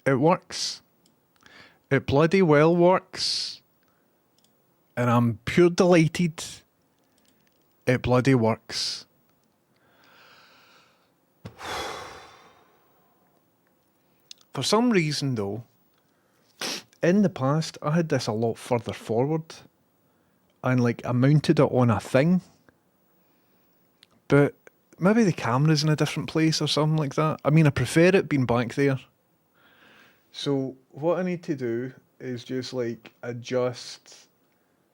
It works. It bloody well works. And I'm pure delighted. It bloody works. For some reason though, in the past I had this a lot further forward and like I mounted it on a thing. But maybe the camera's in a different place or something like that. I mean, I prefer it being back there. So what I need to do is just like adjust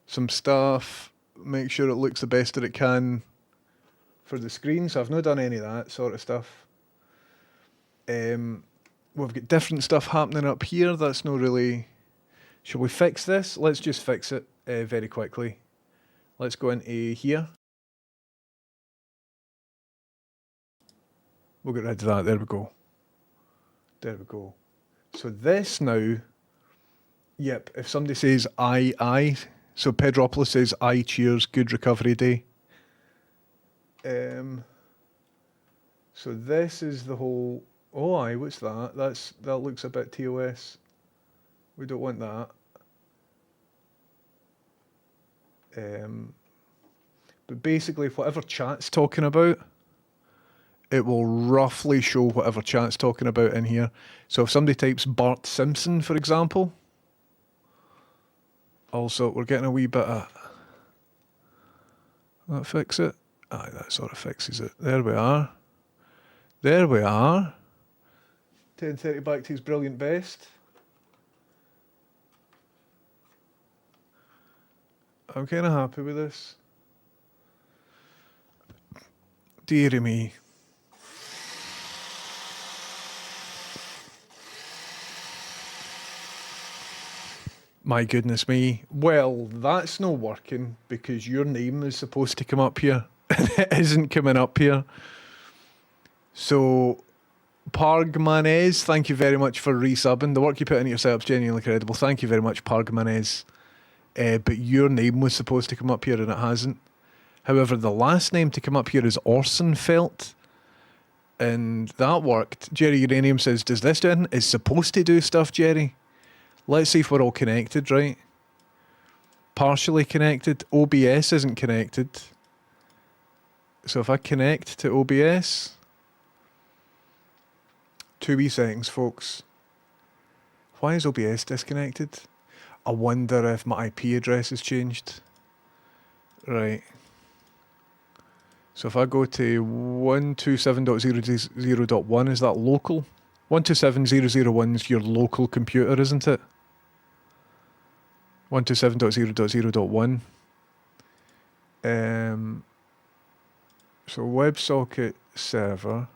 some stuff, make sure it looks the best that it can for the screen. So I've not done any of that sort of stuff. We've got different stuff happening up here. That's not really... Shall we fix this? Let's just fix it very quickly. Let's go into here. We'll get rid of that. There we go. There we go. So this now... Yep, if somebody says I... So Pedropoulos says I cheers, good recovery day. So this is the whole... Oh, aye, what's that? That looks a bit TOS. We don't want that. But basically, whatever chat's talking about, it will roughly show whatever chat's talking about in here. So if somebody types Bart Simpson, for example, also, we're getting a wee bit of... That fix it? Aye, that sort of fixes it. There we are. There we are. 10:30 back to his brilliant best. I'm kind of happy with this. Dearie me. My goodness me. Well, that's not working because your name is supposed to come up here and it isn't coming up here. So, Pargmanez, thank you very much for resubbing. The work you put into your setup's genuinely credible. Thank you very much, Pargmanez. But your name was supposed to come up here and it hasn't. However, the last name to come up here is Orsenfeld. And that worked. Jerry Uranium says, does this do anything? It's supposed to do stuff, Jerry. Let's see if we're all connected, right? Partially connected. OBS isn't connected. So if I connect to OBS... 2 wee seconds, folks. Why is OBS disconnected? I wonder if my IP address has changed. Right. So if I go to 127.0.0.1, is that local? 127.0.0.1 is your local computer, isn't it? 127.0.0.1. So WebSocket server.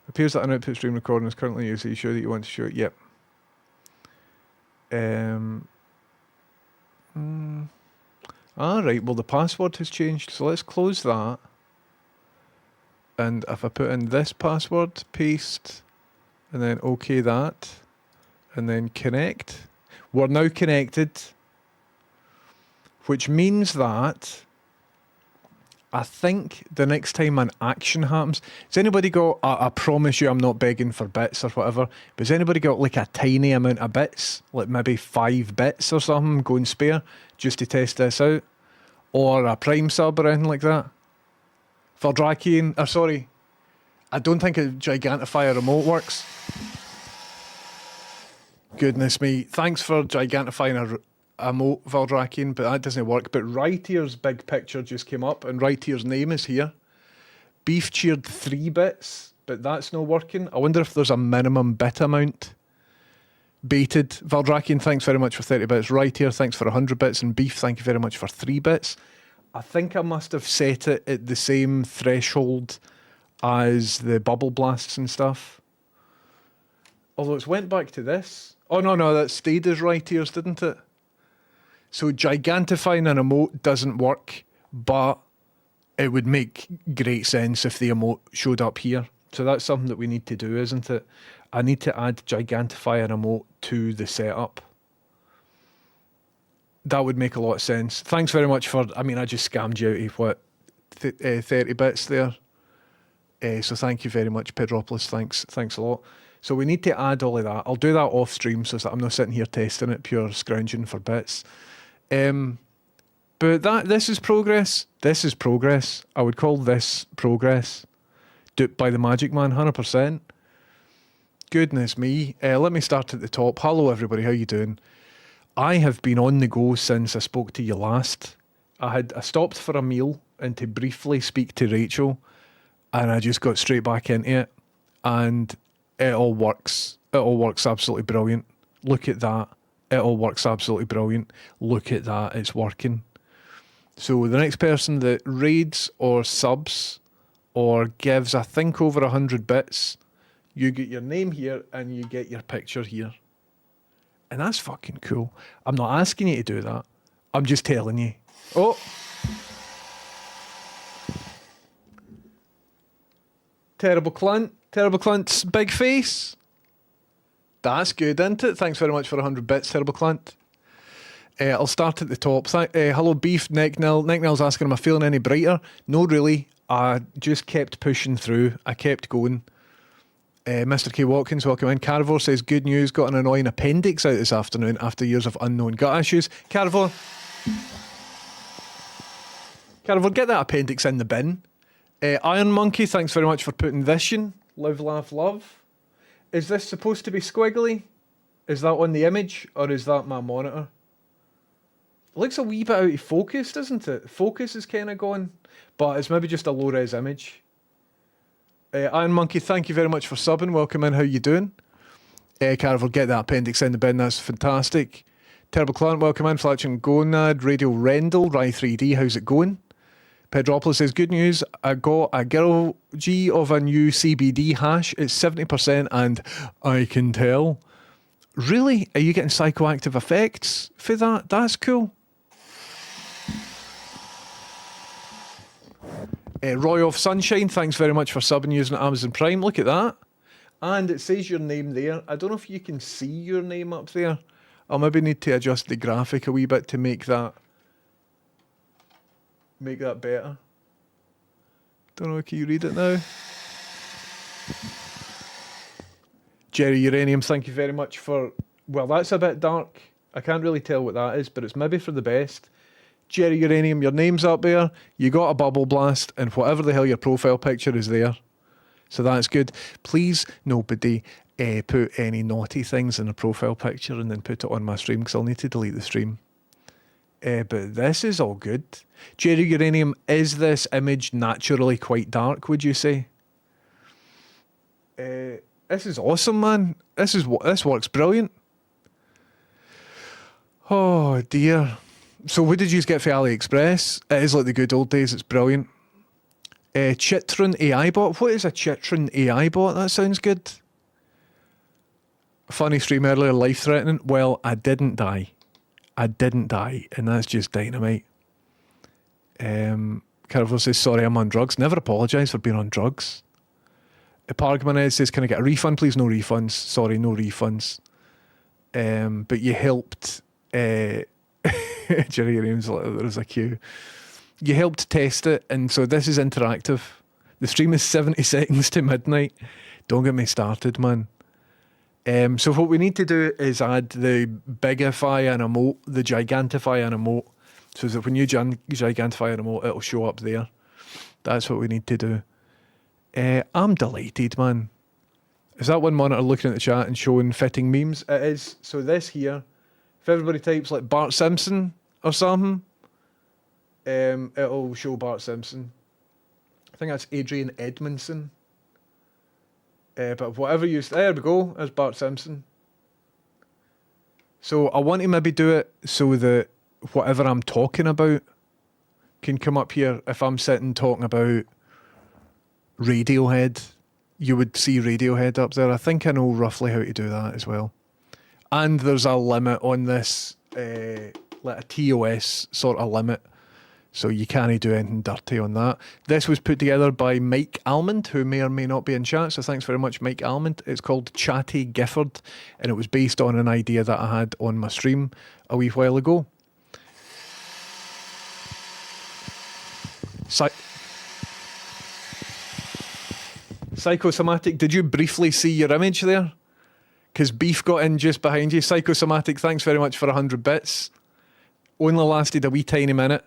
Appears that an output stream recording is currently used. Are you sure that you want to show it? Yep. Alright, well the password has changed, so let's close that. And if I put in this password, paste, and then OK that, and then connect. We're now connected, which means that I think the next time an action happens, has anybody got, I promise you I'm not begging for bits or whatever, but has anybody got like a tiny amount of bits, like maybe 5 bits or something going spare, just to test this out? Or a Prime sub or anything like that? Valdrakian, sorry, I don't think a Gigantify remote works. Goodness me, thanks for Gigantifying a moat, Valdrakian, but that doesn't work. But Rytier's big picture just came up, and Rytier's name is here. Beef cheered 3 bits, but that's not working. I wonder if there's a minimum bit amount. Baited, Valdrakian, thanks very much for 30 bits. Rytier, thanks for 100 bits. And Beef, thank you very much for 3 bits. I think I must have set it at the same threshold as the bubble blasts and stuff. Although it's went back to this. Oh, no, that stayed as Rytier's, didn't it? So Gigantifying an emote doesn't work, but it would make great sense if the emote showed up here. So that's something that we need to do, isn't it? I need to add Gigantify an emote to the setup. That would make a lot of sense. Thanks very much for... I mean, I just scammed you out of, what, 30 bits there. So thank you very much, Pedropoulos. Thanks a lot. So we need to add all of that. I'll do that off stream so that I'm not sitting here testing it, pure scrounging for bits. But this is progress. This is progress. I would call this progress. Duped by the Magic Man, 100%. Goodness me. Let me start at the top. Hello everybody, how you doing? I have been on the go since I spoke to you last. I stopped for a meal and to briefly speak to Rachel, and I just got straight back into it, and it all works. It all works absolutely brilliant. Look at that. It all works absolutely brilliant. Look at that. It's working. So the next person that raids or subs or gives, I think, over 100 bits, you get your name here and you get your picture here. And that's fucking cool. I'm not asking you to do that. I'm just telling you. Oh. Terrible Clint. Terrible Clint's big face. That's good, isn't it? Thanks very much for 100 bits, Terrible Clint. I'll start at the top. Hello, Beef, Nick Nil. Nick Nil's asking, am I feeling any brighter? No, really. I just kept pushing through. I kept going. Mr. K. Watkins, welcome in. Carivore says, good news, got an annoying appendix out this afternoon after years of unknown gut issues. Carivore, get that appendix in the bin. Iron Monkey, thanks very much for putting this in. Live, laugh, love. Is this supposed to be squiggly? Is that on the image, or is that my monitor? It looks a wee bit out of focus, doesn't it? Focus is kind of gone, but it's maybe just a low-res image. Iron Monkey, thank you very much for subbing. Welcome in, how you doing? Carver, get that appendix in the bin, that's fantastic. Terrible Client, welcome in. Fletching Gonad, Radio Rendell, Rye 3D, how's it going? Pedropolis says, good news, I got a girl G of a new CBD hash. It's 70% and I can tell. Really? Are you getting psychoactive effects for that? That's cool. Roy of Sunshine, thanks very much for subbing using Amazon Prime. Look at that. And it says your name there. I don't know if you can see your name up there. I'll maybe need to adjust the graphic a wee bit to make that better. Don't know, can you read it now? Jerry Uranium, thank you very much for... Well, that's a bit dark. I can't really tell what that is, but it's maybe for the best. Jerry Uranium, your name's up there. You got a bubble blast, and whatever the hell your profile picture is there. So that's good. Please, nobody put any naughty things in a profile picture and then put it on my stream, because I'll need to delete the stream. But this is all good. Jerry Uranium, is this image naturally quite dark, would you say? This is awesome, man. This works brilliant. Oh, dear. So what did you get for AliExpress? It is like the good old days. It's brilliant. Chitron AI bot. What is a Chitron AI bot? That sounds good. Funny stream earlier, life-threatening. Well, I didn't die. And that's just dynamite. Carver says, sorry, I'm on drugs. Never apologise for being on drugs. Parkman says, can I get a refund, please? No refunds. Sorry, no refunds. But you helped... Jerry Williams, there's a queue. You helped test it, and so this is interactive. The stream is 70 seconds to midnight. Don't get me started, man. So what we need to do is add the bigify an emote, the gigantify an emote, so that when you gigantify an emote, it'll show up there. That's what we need to do. I'm delighted, man. Is that one monitor looking at the chat and showing fitting memes? It is. So this here, if everybody types like Bart Simpson or something, it'll show Bart Simpson. I think that's Adrian Edmondson. But whatever you... There we go. There's Bart Simpson. So I want to maybe do it so that whatever I'm talking about can come up here. If I'm sitting talking about Radiohead, you would see Radiohead up there. I think I know roughly how to do that as well. And there's a limit on this, like a TOS sort of limit. So you can't do anything dirty on that. This was put together by Mike Almond, who may or may not be in chat. So thanks very much, Mike Almond. It's called Chatty Gifford, and it was based on an idea that I had on my stream a wee while ago. Psychosomatic, did you briefly see your image there? Because Beef got in just behind you. Psychosomatic, thanks very much for 100 bits. Only lasted a wee tiny minute.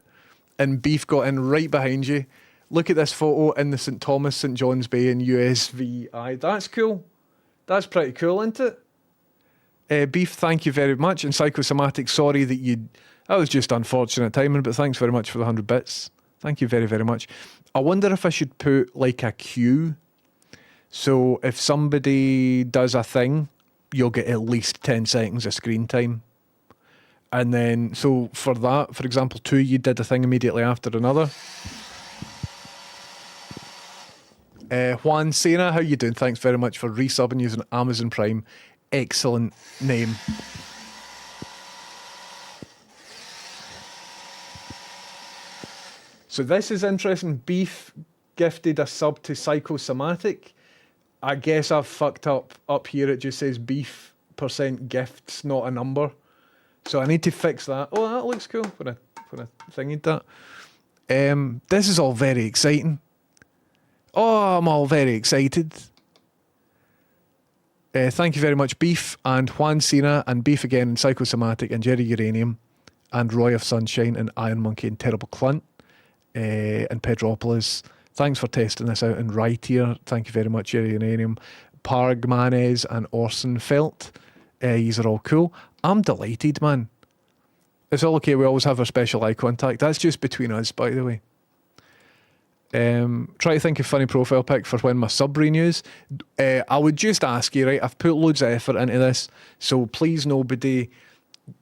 And Beef got in right behind you. Look at this photo in the St. Thomas, St. John's Bay in USVI. That's cool. That's pretty cool, isn't it? Beef, thank you very much. And Psychosomatic, sorry that you... That was just unfortunate timing, but thanks very much for the 100 bits. Thank you very, very much. I wonder if I should put like a queue. So if somebody does a thing, you'll get at least 10 seconds of screen time. And then, so for that, for example, two, you did a thing immediately after another. Juan Cena, how you doing? Thanks very much for resubbing using Amazon Prime. Excellent name. So this is interesting. Beef gifted a sub to Psychosomatic. I guess I've fucked up here. It just says beef % gifts, not a number. So I need to fix that. Oh, that looks cool when I thingied that. This is all very exciting. Oh, I'm all very excited. Thank you very much, Beef, and Juan Cena, and Beef again, and Psychosomatic, and Jerry Uranium, and Roy of Sunshine, and Iron Monkey, and Terrible Clunt, and Pedropolis. Thanks for testing this out. And Rightier, thank you very much, Jerry Uranium, Pargmanes, and Orson Felt. These are all cool. I'm delighted, man. It's all okay. We always have our special eye contact. That's just between us, by the way. Try to think of funny profile pic for when my sub renews. I would just ask you, right? I've put loads of effort into this, so please nobody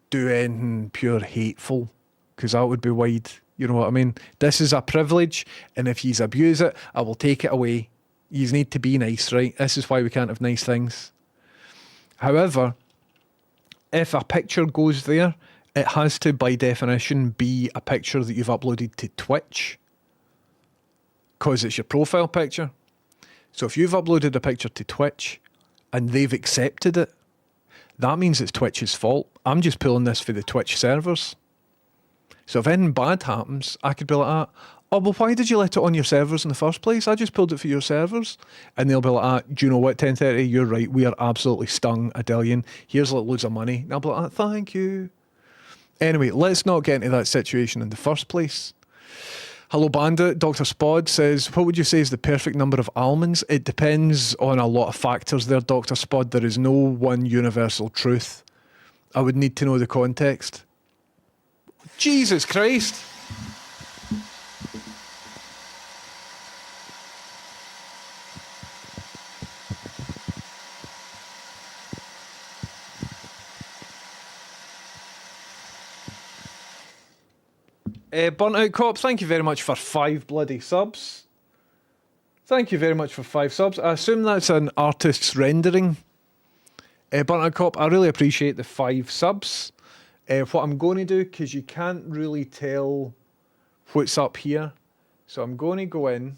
do anything pure hateful, because that would be wide. You know what I mean? This is a privilege, and if yous abuse it, I will take it away. Yous need to be nice, right? This is why we can't have nice things. However, if a picture goes there, it has to, by definition, be a picture that you've uploaded to Twitch, because it's your profile picture. So if you've uploaded a picture to Twitch and they've accepted it, that means it's Twitch's fault. I'm just pulling this for the Twitch servers. So if anything bad happens, I could be like, oh, well, why did you let it on your servers in the first place? I just pulled it for your servers. And they'll be like, do you know what, 1030, you're right, we are absolutely stung, Adelian. Here's like loads of money. And I'll be like, thank you. Anyway, let's not get into that situation in the first place. Hello Bandit, Dr. Spod says, what would you say is the perfect number of almonds? It depends on a lot of factors there, Dr. Spod. There is no one universal truth. I would need to know the context. Jesus Christ. Burnt Out Cop, thank you very much for 5 bloody subs. Thank you very much for 5 subs. I assume that's an artist's rendering. Burnt Out Cop, I really appreciate the 5 subs. What I'm going to do, because you can't really tell what's up here, so I'm going to go in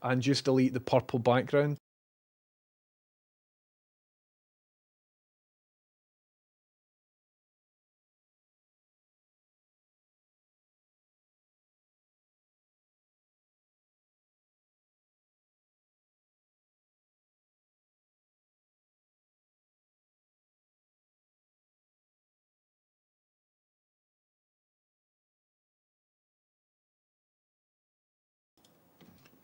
and just delete the purple background.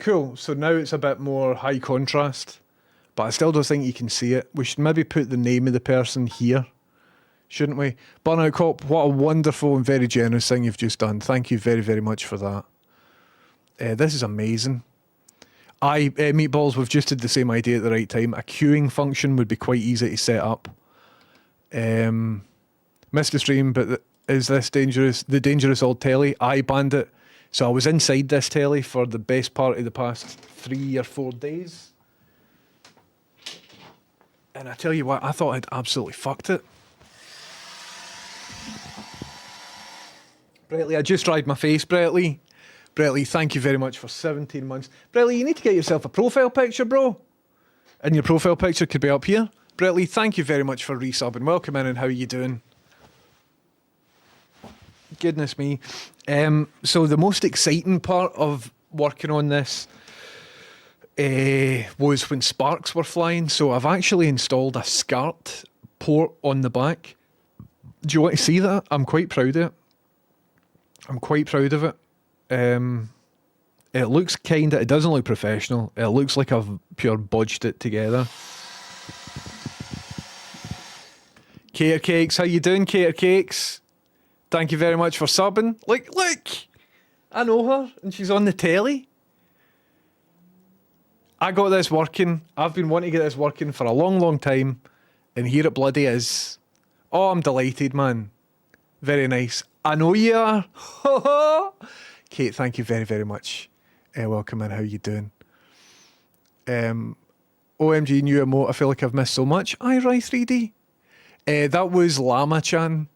Cool, so now it's a bit more high contrast, but I still don't think you can see it. We should maybe put the name of the person here, shouldn't we? Burnt Out Cop, what a wonderful and very generous thing you've just done. Thank you very, very much for that. This is amazing. Meatballs, we've just had the same idea at the right time. A queuing function would be quite easy to set up. Missed the stream, but is this dangerous? The dangerous old telly? I banned it. So I was inside this telly for the best part of the past 3 or 4 days. And I tell you what, I thought I'd absolutely fucked it. Brettley, I just dried my face, Brettley. Brettley, thank you very much for 17 months. Brettley, you need to get yourself a profile picture, bro. And your profile picture could be up here. Brettley, thank you very much for resubbing. Welcome in, and how are you doing? Goodness me. So the most exciting part of working on this was when sparks were flying. So I've actually installed a SCART port on the back. Do you want to see that? I'm quite proud of it. I'm quite proud of it. It looks it doesn't look professional. It looks like I've pure bodged it together. Cater Cakes, how you doing, Cater Cakes? Thank you very much for subbing. Look, I know her, and she's on the telly. I got this working. I've been wanting to get this working for a long, long time, and here it bloody is. Oh, I'm delighted, man. Very nice. I know you are. Kate, thank you very, very much. Welcome in. How you doing? OMG, new emote. I feel like I've missed so much. Aye, right, 3D. That was Llama-chan.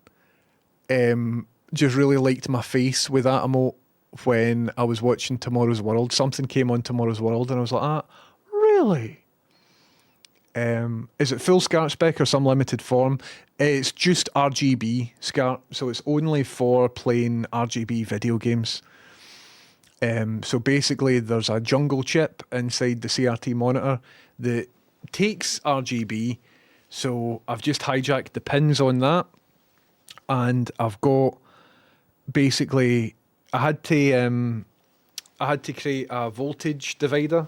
Just really liked my face with that emote when I was watching Tomorrow's World. Something came on Tomorrow's World and I was like, really? Is it full SCART spec or some limited form? It's just RGB SCART, so it's only for playing RGB video games. So basically there's a jungle chip inside the CRT monitor that takes RGB. So I've just hijacked the pins on that, and I've got basically I had to create a voltage divider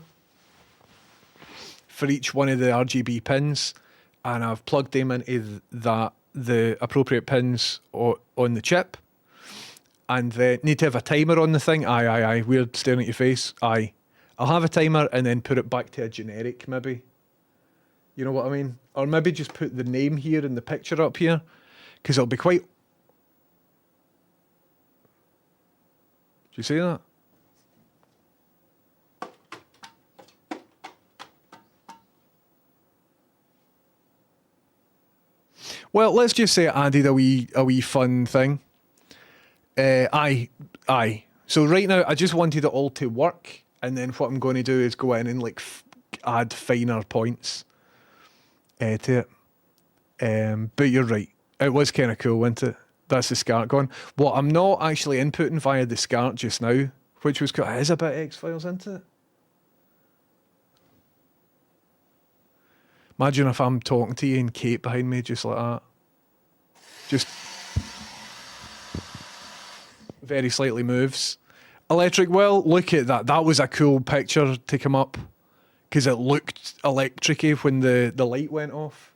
for each one of the RGB pins, and I've plugged them into the appropriate pins on the chip. And then need to have a timer on the thing. Aye. Weird staring at your face. Aye. I'll have a timer and then put it back to a generic, maybe. You know what I mean? Or maybe just put the name here and the picture up here, because it'll be quite... Do you see that? Well, let's just say I added a wee fun thing. Aye. So right now, I just wanted it all to work, and then what I'm going to do is go in and add finer points to it. But you're right, it was kind of cool, wasn't it? That's the SCART gone. What I'm not actually inputting via the SCART just now, which was cool. It is a bit X-Files, isn't it? Imagine if I'm talking to you and Kate behind me just like that. Just very slightly moves. Electric Well, look at that. That was a cool picture to come up because it looked electric-y when the light went off.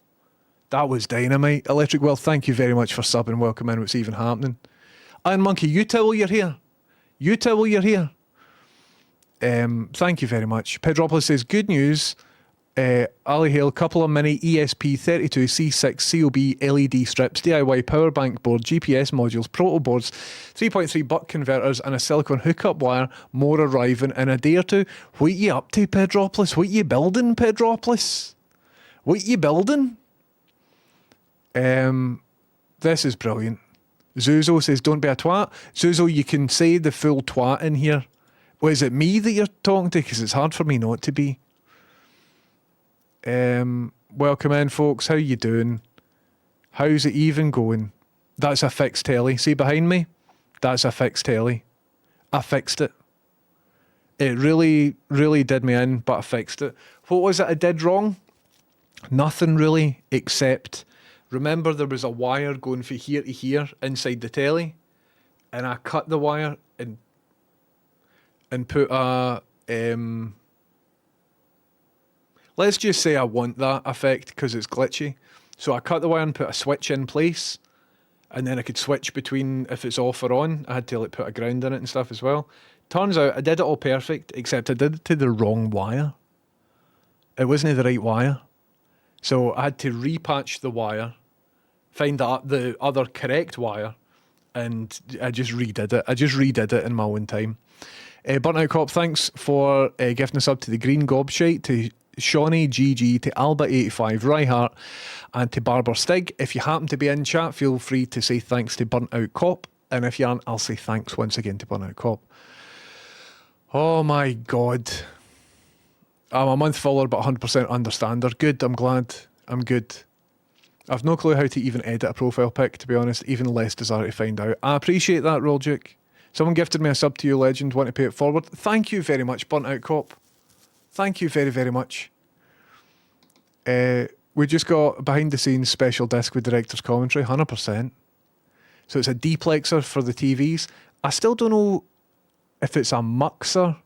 That was dynamite. Electric Well, thank you very much for subbing. Welcome in. What's even happening? Iron Monkey, you tell you're here. You tell you're here. Thank you very much. Pedropolis says, good news. Ali Hale, couple of mini ESP32 C6 COB LED strips, DIY power bank board, GPS modules, proto boards, 3.3 buck converters, and a silicone hookup wire. More arriving in a day or two. What you up to, Pedropolis? What you building, Pedropolis? What you building? This is brilliant. Zuzo says, don't be a twat. Zuzo, you can say the full twat in here. Well, is it me that you're talking to? Because it's hard for me not to be. Welcome in, folks. How you doing? How's it even going? That's a fixed telly. See behind me? That's a fixed telly. I fixed it. It really, really did me in, but I fixed it. What was it I did wrong? Nothing really, except remember there was a wire going from here to here inside the telly, and I cut the wire and put a let's just say I want that effect because it's glitchy. So I cut the wire and put a switch in place, and then I could switch between if it's off or on. I had to put a ground in it and stuff as well. Turns out I did it all perfect, except I did it to the wrong wire. It wasn't the right wire. So I had to repatch the wire, find the other correct wire, and I just redid it. I just redid it in my own time. Burnout Cop, thanks for gifting us up to the Green Gobshite, to Shawnee, GG, to Alba85, Ryhart, and to Barber Stig. If you happen to be in chat, feel free to say thanks to Burnt Out Cop. And if you aren't, I'll say thanks once again to Burnt Out Cop. Oh my God. I'm a month follower, but 100% understander. Good, I'm glad. I'm good. I've no clue how to even edit a profile pic, to be honest. Even less desire to find out. I appreciate that, Roll Duke. Someone gifted me a sub to you, legend. Want to pay it forward? Thank you very much, Burnt Out Cop. Thank you very, very much. We just got behind the scenes special disc with director's commentary, 100%. So it's a deplexer for the TVs. I still don't know if it's a muxer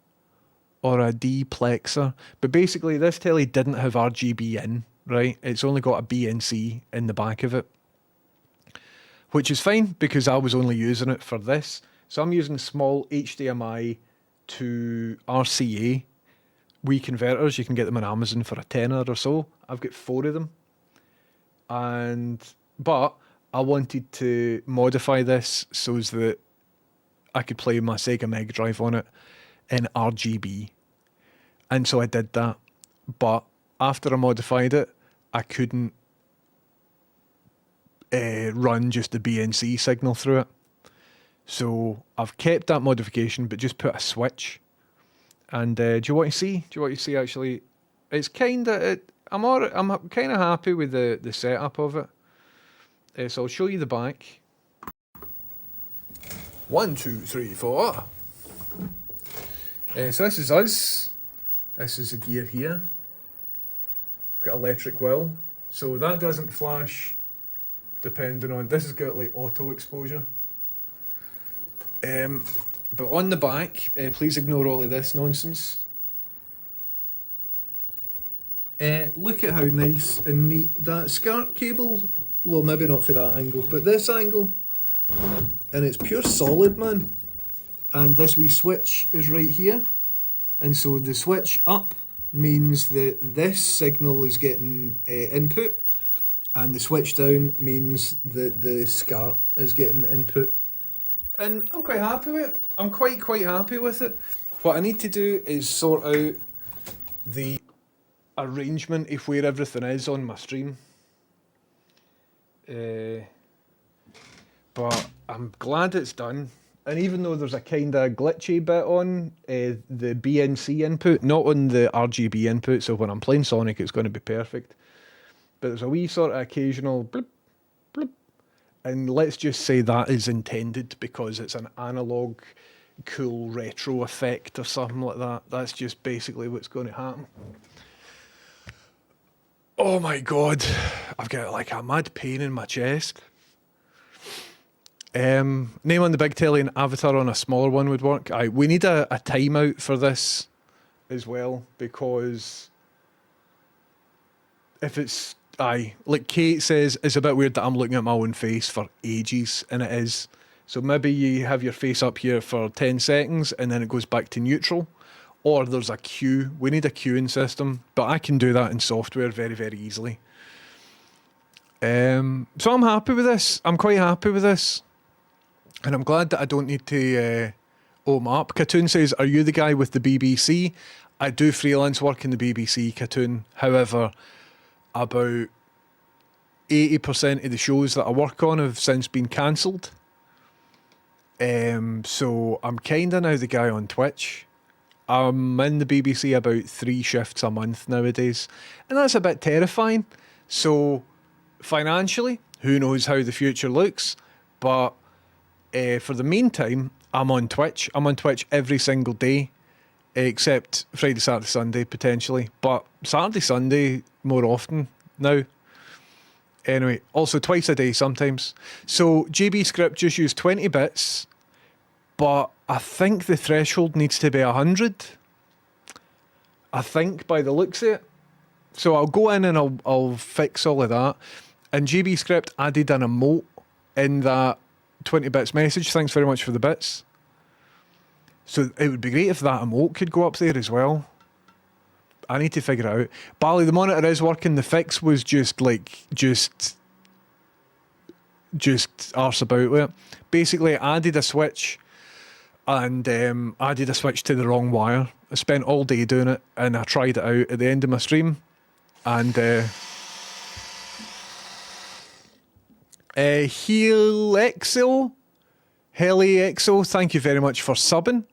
or a deplexer, but basically this telly didn't have RGB in, right? It's only got a BNC in the back of it, which is fine because I was only using it for this. So I'm using small HDMI to RCA wee converters. You can get them on Amazon for a tenner or so. I've got 4 of them. But I wanted to modify this so that I could play my Sega Mega Drive on it in RGB. And so I did that. But after I modified it, I couldn't run just the BNC signal through it. So I've kept that modification, but just put a switch. And do you want to see? Do you want to see actually? It's kind of... I'm kind of happy with the setup of it. So I'll show you the back. 1, 2, 3, 4. So this is us. This is the gear here. We've got electric wheel. So that doesn't flash depending on... This has got like auto exposure. But on the back, please ignore all of this nonsense. Look at how nice and neat that SCART cable, well maybe not for that angle, but this angle, and it's pure solid, man. And this wee switch is right here, and so the switch up means that this signal is getting input, and the switch down means that the SCART is getting input. And I'm quite happy with it. I'm quite happy with it. What I need to do is sort out the arrangement of where everything is on my stream. But I'm glad it's done. And even though there's a kind of glitchy bit on the BNC input, not on the RGB input, so when I'm playing Sonic it's going to be perfect. But there's a wee sort of occasional bloop, bloop. And let's just say that is intended because it's an analog cool retro effect or something like that. That's just basically what's going to happen. Oh my god, I've got like a mad pain in my chest. Name on the big telly and Avatar on a smaller one would work. We need a timeout for this as well, because if it's like Kate says, it's a bit weird that I'm looking at my own face for ages, and it is. So maybe you have your face up here for 10 seconds and then it goes back to neutral. Or there's a queue. We need a queuing system, but I can do that in software very, very easily. So I'm happy with this. I'm quite happy with this. And I'm glad that I don't need to ohm up. Katoon says, are you the guy with the BBC? I do freelance work in the BBC, Katoon. However, about 80% of the shows that I work on have since been cancelled. So I'm kind of now the guy on Twitch. I'm in the BBC about 3 shifts a month nowadays, and that's a bit terrifying. So financially, who knows how the future looks, but for the meantime, I'm on Twitch. I'm on Twitch every single day, except Friday, Saturday, Sunday potentially, but Saturday, Sunday more often now. Anyway, also twice a day sometimes. So GB Script just used 20 bits, but I think the threshold needs to be 100. I think by the looks of it. So I'll go in and I'll fix all of that. And GB Script added an emote in that 20 bits message. Thanks very much for the bits. So it would be great if that emote could go up there as well. I need to figure it out. Bally, the monitor is working. The fix was just arse about with it. Basically, I added a switch and added a switch to the wrong wire. I spent all day doing it, and I tried it out at the end of my stream. And Helixo, thank you very much for subbing.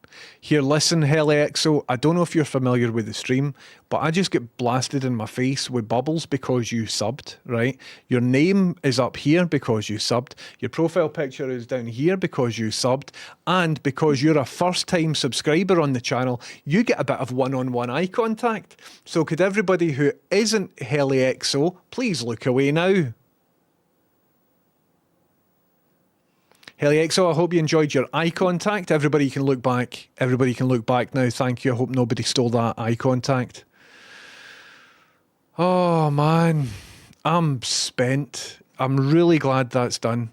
Here, listen, HeliExo, I don't know if you're familiar with the stream, but I just get blasted in my face with bubbles because you subbed, right? Your name is up here because you subbed. Your profile picture is down here because you subbed. And because you're a first-time subscriber on the channel, you get a bit of one-on-one eye contact. So could everybody who isn't HeliExo please look away now? HeliExo, I hope you enjoyed your eye contact. Everybody can look back. Everybody can look back now. Thank you. I hope nobody stole that eye contact. Oh, man. I'm spent. I'm really glad that's done.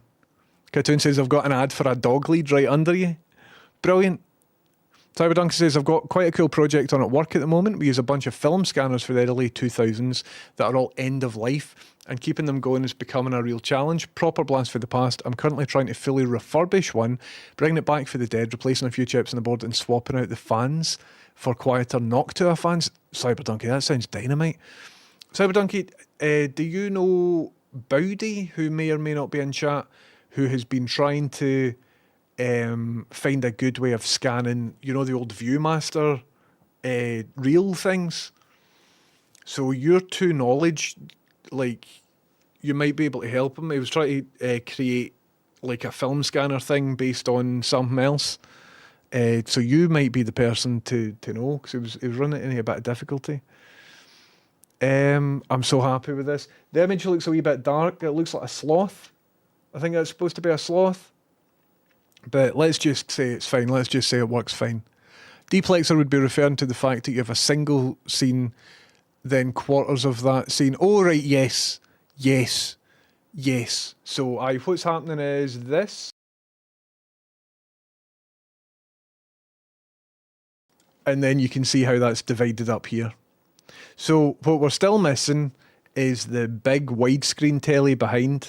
Cartoon says, I've got an ad for a dog lead right under you. Brilliant. Cyberdunk says, I've got quite a cool project on at work at the moment. We use a bunch of film scanners for the early 2000s that are all end of life, and keeping them going is becoming a real challenge. Proper blast for the past. I'm currently trying to fully refurbish one, bringing it back for the dead, replacing a few chips on the board and swapping out the fans for quieter Noctua fans. Cyberdunky, that sounds dynamite. Cyberdunky, do you know Bowdy, who may or may not be in chat, who has been trying to find a good way of scanning, you know, the old Viewmaster reel things? So your two knowledge, like, you might be able to help him. He was trying to create like a film scanner thing based on something else. So you might be the person to know, because he was running into a bit of difficulty. I'm so happy with this. The image looks a wee bit dark. It looks like a sloth. I think that's supposed to be a sloth. But let's just say it's fine. Let's just say it works fine. Deplexer would be referring to the fact that you have a single scene, then quarters of that scene. Oh, right, yes. Yes. Yes. So what's happening is this. And then you can see how that's divided up here. So what we're still missing is the big widescreen telly behind.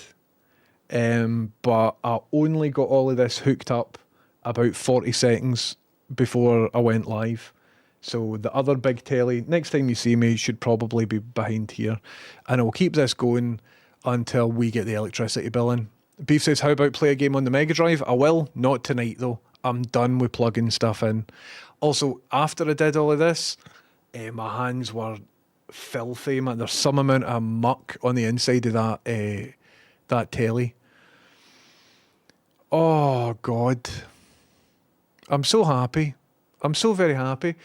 But I only got all of this hooked up about 40 seconds before I went live. So the other big telly, next time you see me, should probably be behind here. And I'll keep this going until we get the electricity bill in. Beef says, how about play a game on the Mega Drive? I will, not tonight though. I'm done with plugging stuff in. Also, after I did all of this, my hands were filthy, man. There's some amount of muck on the inside of that telly. Oh, God. I'm so happy. I'm so very happy.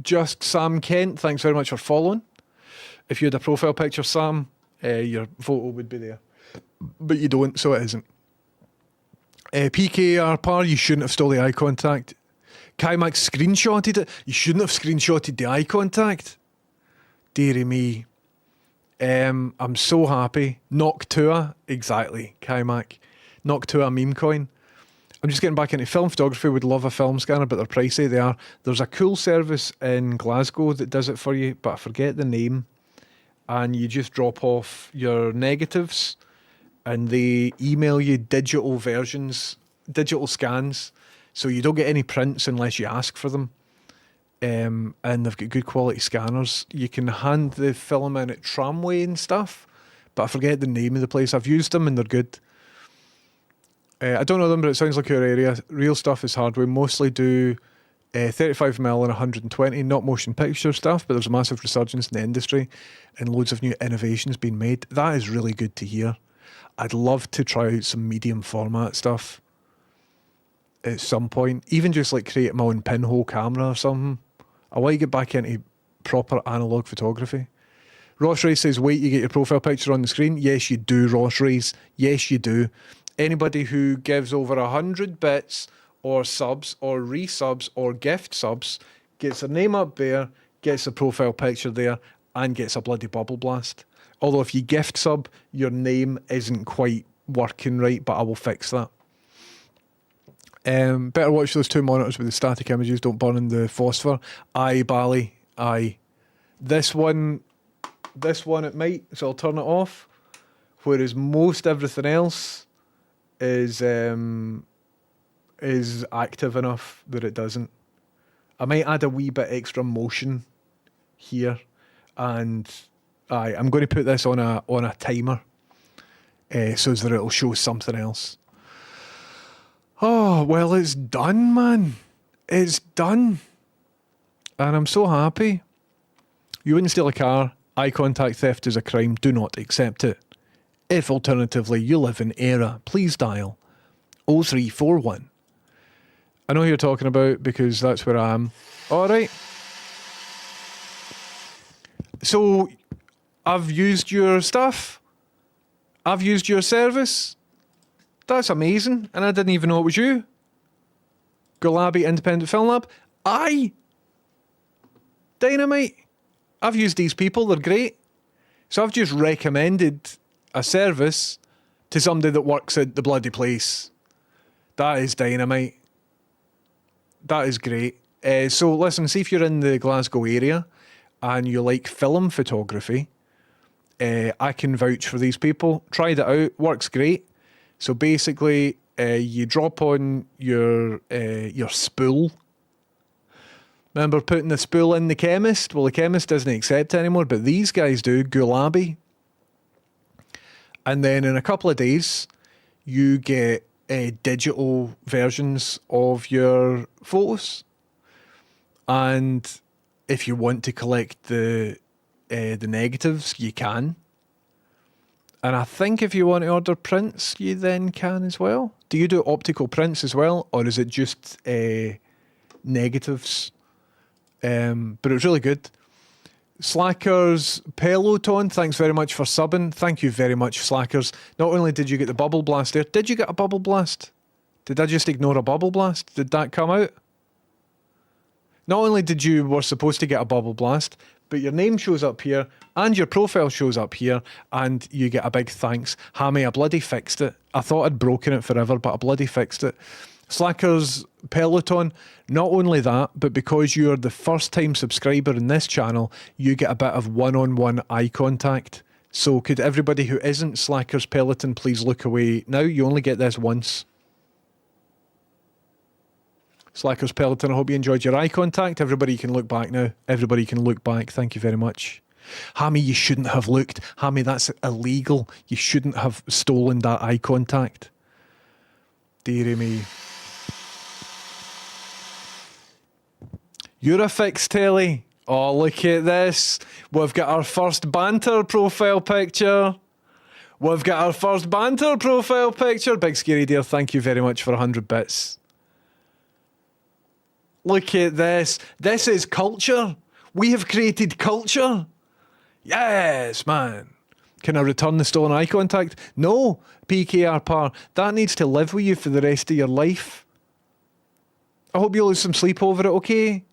Just Sam Kent, thanks very much for following. If you had a profile picture, Sam, your photo would be there. But you don't, so it isn't. PKR Par, you shouldn't have stole the eye contact. Kaimax screenshotted it. You shouldn't have screenshotted the eye contact. Dearie me. I'm so happy. Noctua, exactly, Kaimak. Noctua meme coin. I'm just getting back into film photography. Would love a film scanner, but they're pricey. They are. There's a cool service in Glasgow that does it for you, but I forget the name. And you just drop off your negatives, and they email you digital versions, digital scans, so you don't get any prints unless you ask for them. And they've got good quality scanners. You can hand the film in at Tramway and stuff, but I forget the name of the place. I've used them and they're good. I don't know them, but it sounds like your area. Real Stuff is hard. We mostly do 35mm and 120, not motion picture stuff, but there's a massive resurgence in the industry and loads of new innovations being made. That is really good to hear. I'd love to try out some medium format stuff at some point, even just like create my own pinhole camera or something. I want to get back into proper analog photography. Ross Ray says, wait, you get your profile picture on the screen? Yes, you do, Ross Rays. Yes, you do. Anybody who gives over 100 bits or subs or resubs or gift subs gets their name up there, gets a profile picture there, and gets a bloody bubble blast. Although if you gift sub, your name isn't quite working right, but I will fix that. Better watch those two monitors with the static images, don't burn in the phosphor. Aye, Bally, aye. This one it might, so I'll turn it off. Whereas most everything else is active enough that it doesn't. I might add a wee bit extra motion here, and I'm going to put this on a timer, so that it'll show something else. Oh, well, it's done, man. It's done. And I'm so happy. You wouldn't steal a car. Eye contact theft is a crime. Do not accept it. If alternatively you live in Era, please dial 0341. I know who you're talking about because that's where I am. All right. So I've used your stuff. I've used your service. That's amazing. And I didn't even know it was you. Gulabi Independent Film Lab. Aye. Dynamite. I've used these people. They're great. So I've just recommended a service to somebody that works at the bloody place. That is dynamite. That is great. So listen, see if you're in the Glasgow area and you like film photography, I can vouch for these people. Tried it out. Works great. So basically, you drop on your spool. Remember putting the spool in the chemist? Well, the chemist doesn't accept it anymore, but these guys do. Gulabi. And then in a couple of days, you get digital versions of your photos. And if you want to collect the negatives, you can. And I think if you want to order prints, you then can as well. Do you do optical prints as well, or is it just negatives? But it was really good. Slackers Peloton, thanks very much for subbing. Thank you very much, Slackers. Not only did you get the bubble blast there, did you get a bubble blast? Did I just ignore a bubble blast? Did that come out? Not only did you were supposed to get a bubble blast, but your name shows up here and your profile shows up here and you get a big thanks. Hammy, I bloody fixed it. I thought I'd broken it forever, but I bloody fixed it. Slackers Peloton, not only that, but because you're the first time subscriber in this channel, you get a bit of one-on-one eye contact. So could everybody who isn't Slackers Peloton please look away now? You only get this once. Slackers Peloton, I hope you enjoyed your eye contact. Everybody can look back now. Everybody can look back. Thank you very much. Hammy, you shouldn't have looked. Hammy, that's illegal. You shouldn't have stolen that eye contact. Dearie me. You're a fixed telly. Oh, look at this. We've got our first banter profile picture. We've got our first banter profile picture. Big Scary Dear, thank you very much for 100 bits. Look at this. This is culture. We have created culture. Yes, man. Can I return the stolen eye contact? No, PKR Par. That needs to live with you for the rest of your life. I hope you lose some sleep over it, okay?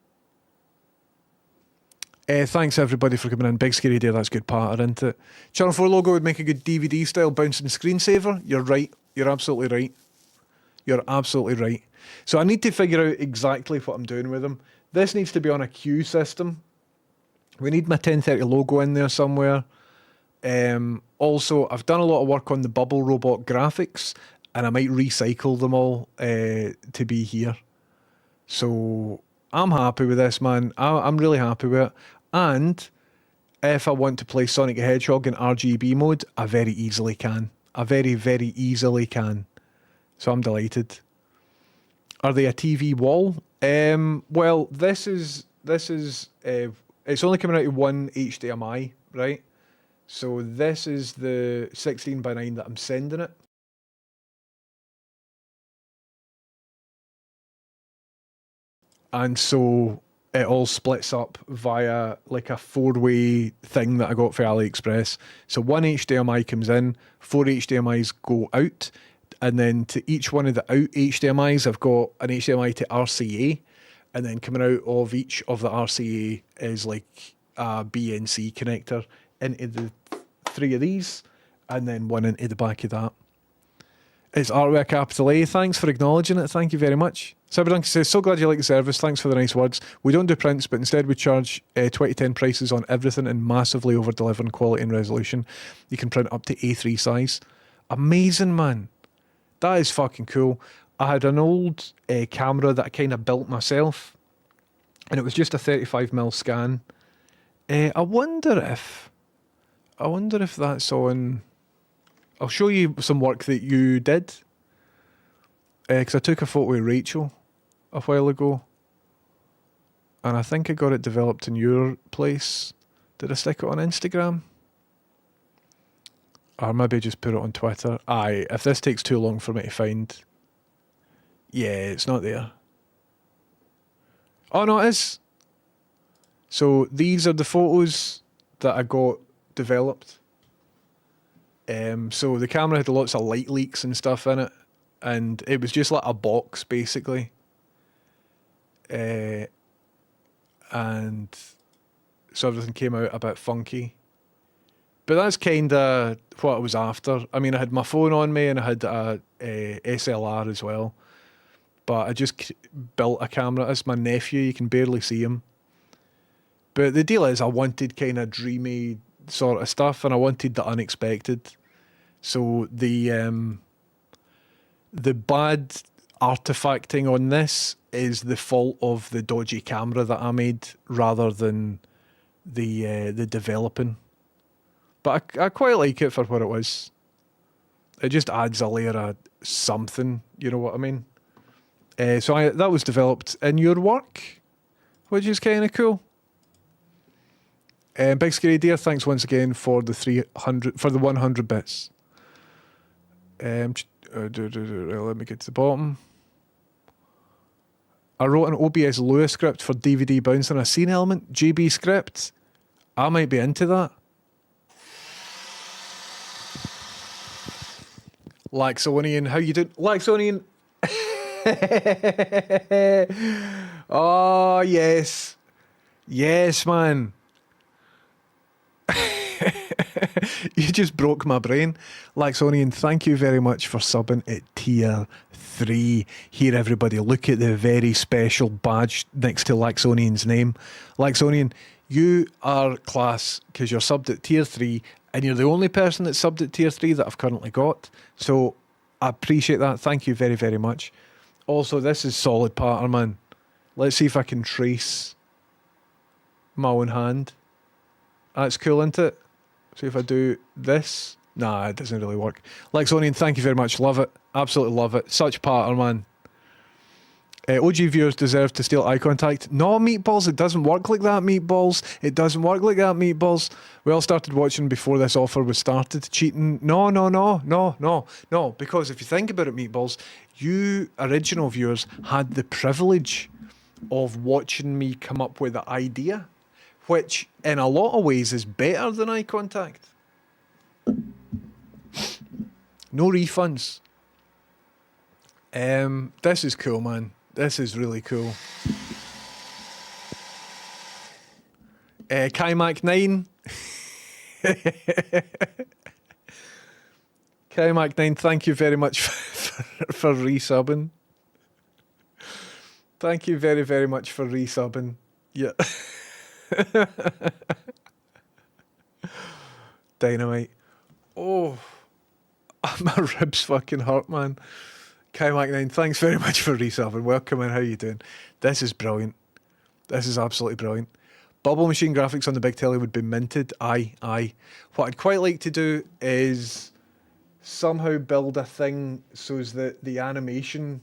Thanks everybody for coming in. Big Scary Dear, that's good patter, isn't it? Channel 4 logo would make a good DVD style bouncing screensaver. You're right. You're absolutely right. You're absolutely right. So I need to figure out exactly what I'm doing with them. This needs to be on a queue system. We need my 1030 logo in there somewhere. Also, I've done a lot of work on the Bubble Robot graphics, and I might recycle them all to be here. So I'm happy with this, man. I'm really happy with it. And if I want to play Sonic the Hedgehog in RGB mode, I very easily can. I very, very easily can. So I'm delighted. Are they a TV wall? Well, this is it's only coming out of one HDMI, right? So this is the 16:9 that I'm sending it. And so it all splits up via like a 4-way thing that I got for AliExpress. So one HDMI comes in, 4 HDMIs go out, and then to each one of the out HDMIs, I've got an HDMI to RCA, and then coming out of each of the RCA is like a BNC connector into the 3 of these, and then one into the back of that. It's Artwork Capital A. Thanks for acknowledging it. Thank you very much. Cyberdunky says, so glad you like the service. Thanks for the nice words. We don't do prints, but instead we charge 2010 prices on everything and massively over-deliver in quality and resolution. You can print up to A3 size. Amazing, man. That is fucking cool. I had an old camera that I kind of built myself, and it was just a 35mm scan. I wonder if that's on... I'll show you some work that you did. Because I took a photo of Rachel a while ago. And I think I got it developed in your place. Did I stick it on Instagram? Or maybe just put it on Twitter. Aye, if this takes too long for me to find. Yeah, it's not there. Oh no, it is. So these are the photos that I got developed. So the camera had lots of light leaks and stuff in it, and it was just like a box basically. And so everything came out a bit funky. But that's kind of what I was after. I mean, I had my phone on me and I had a SLR as well. But I just built a camera. It's my nephew. You can barely see him. But the deal is I wanted kind of dreamy sort of stuff, and I wanted the unexpected. So the bad artifacting on this is the fault of the dodgy camera that I made rather than the developing. But I quite like it for what it was. It just adds a layer of something, you know what I mean? So that was developed in your work, which is kind of cool. Big Scary Deer, thanks once again for the 100 bits. Let me get to the bottom. I wrote an OBS Lua script for DVD Bounce on a scene element. GB script. I might be into that. Laxonian, how you doing? Laxonian. Oh, yes. Yes, man. You just broke my brain. Laxonian, thank you very much for subbing at tier 3. Here, everybody, look at the very special badge next to Laxonian's name. Laxonian, you are class because you're subbed at tier 3 and you're the only person that's subbed at tier 3 that I've currently got. So I appreciate that. Thank you very, very much. Also, this is solid pattern, man. Let's see if I can trace my own hand. That's cool, isn't it? See if I do this. Nah, it doesn't really work. Lexonian, thank you very much. Love it. Absolutely love it. Such pattern, man. OG viewers deserve to steal eye contact. No, Meatballs, it doesn't work like that, Meatballs. It doesn't work like that, Meatballs. We all started watching before this offer was started. Cheating. No. Because if you think about it, Meatballs, you original viewers had the privilege of watching me come up with the idea, which in a lot of ways is better than eye contact. No refunds. This is cool, man. This is really cool. Kaimak 9. Kaimak 9, thank you very much for resubbing. Thank you very, very much for resubbing. Yeah. Dynamite. Oh, my ribs fucking hurt, man. Kaimak 9, thanks very much for resubbing. Welcome in, how you doing? This is brilliant. This is absolutely brilliant. Bubble machine graphics on the big telly would be minted. Aye. What I'd quite like to do is somehow build a thing so that the animation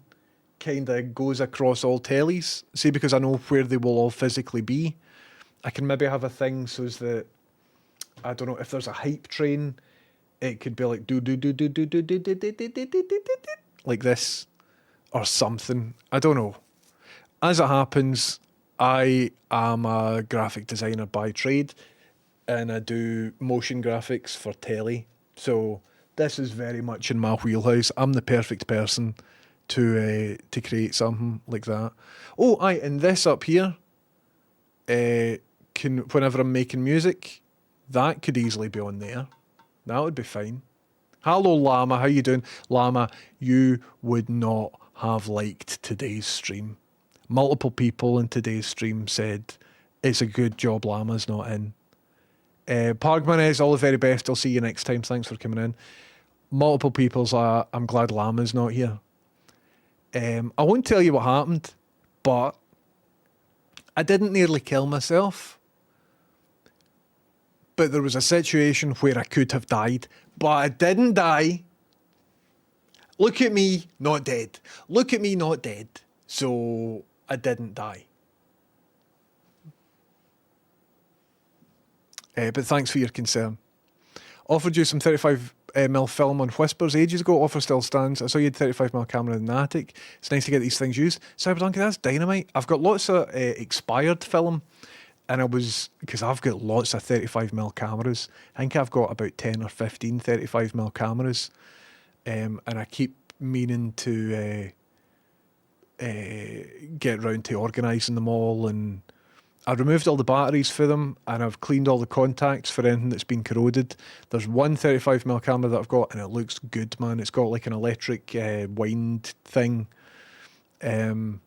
kind of goes across all tellies. See, because I know where they will all physically be. I can maybe have a thing so that, I don't know, if there's a hype train, it could be like do like this or something. I don't know. As it happens, I am a graphic designer by trade and I do motion graphics for telly. So this is very much in my wheelhouse. I'm the perfect person to create something like that. Oh, aye, and this up here, whenever I'm making music, that could easily be on there. That would be fine. Hello, Llama. How you doing? Llama, you would not have liked today's stream. Multiple people in today's stream said, it's a good job Llama's not in. Pargman is all the very best. I'll see you next time. Thanks for coming in. Multiple people's like, I'm glad Llama's not here. I won't tell you what happened, but I didn't nearly kill myself. But there was a situation where I could have died, but I didn't die. Look at me, not dead. Look at me, not dead. So I didn't die. But thanks for your concern. Offered you some 35mm film on Whispers ages ago. Offer still stands. I saw you had 35mm camera in the attic. It's nice to get these things used. Cyberdonkey, that's dynamite. I've got lots of expired film, and because I've got lots of 35mm cameras. I think I've got about 10 or 15 35mm cameras, and I keep meaning to get round to organising them all, and I removed all the batteries for them, and I've cleaned all the contacts for anything that's been corroded. There's one 35mm camera that I've got, and it looks good, man. It's got like an electric wind thing. I'm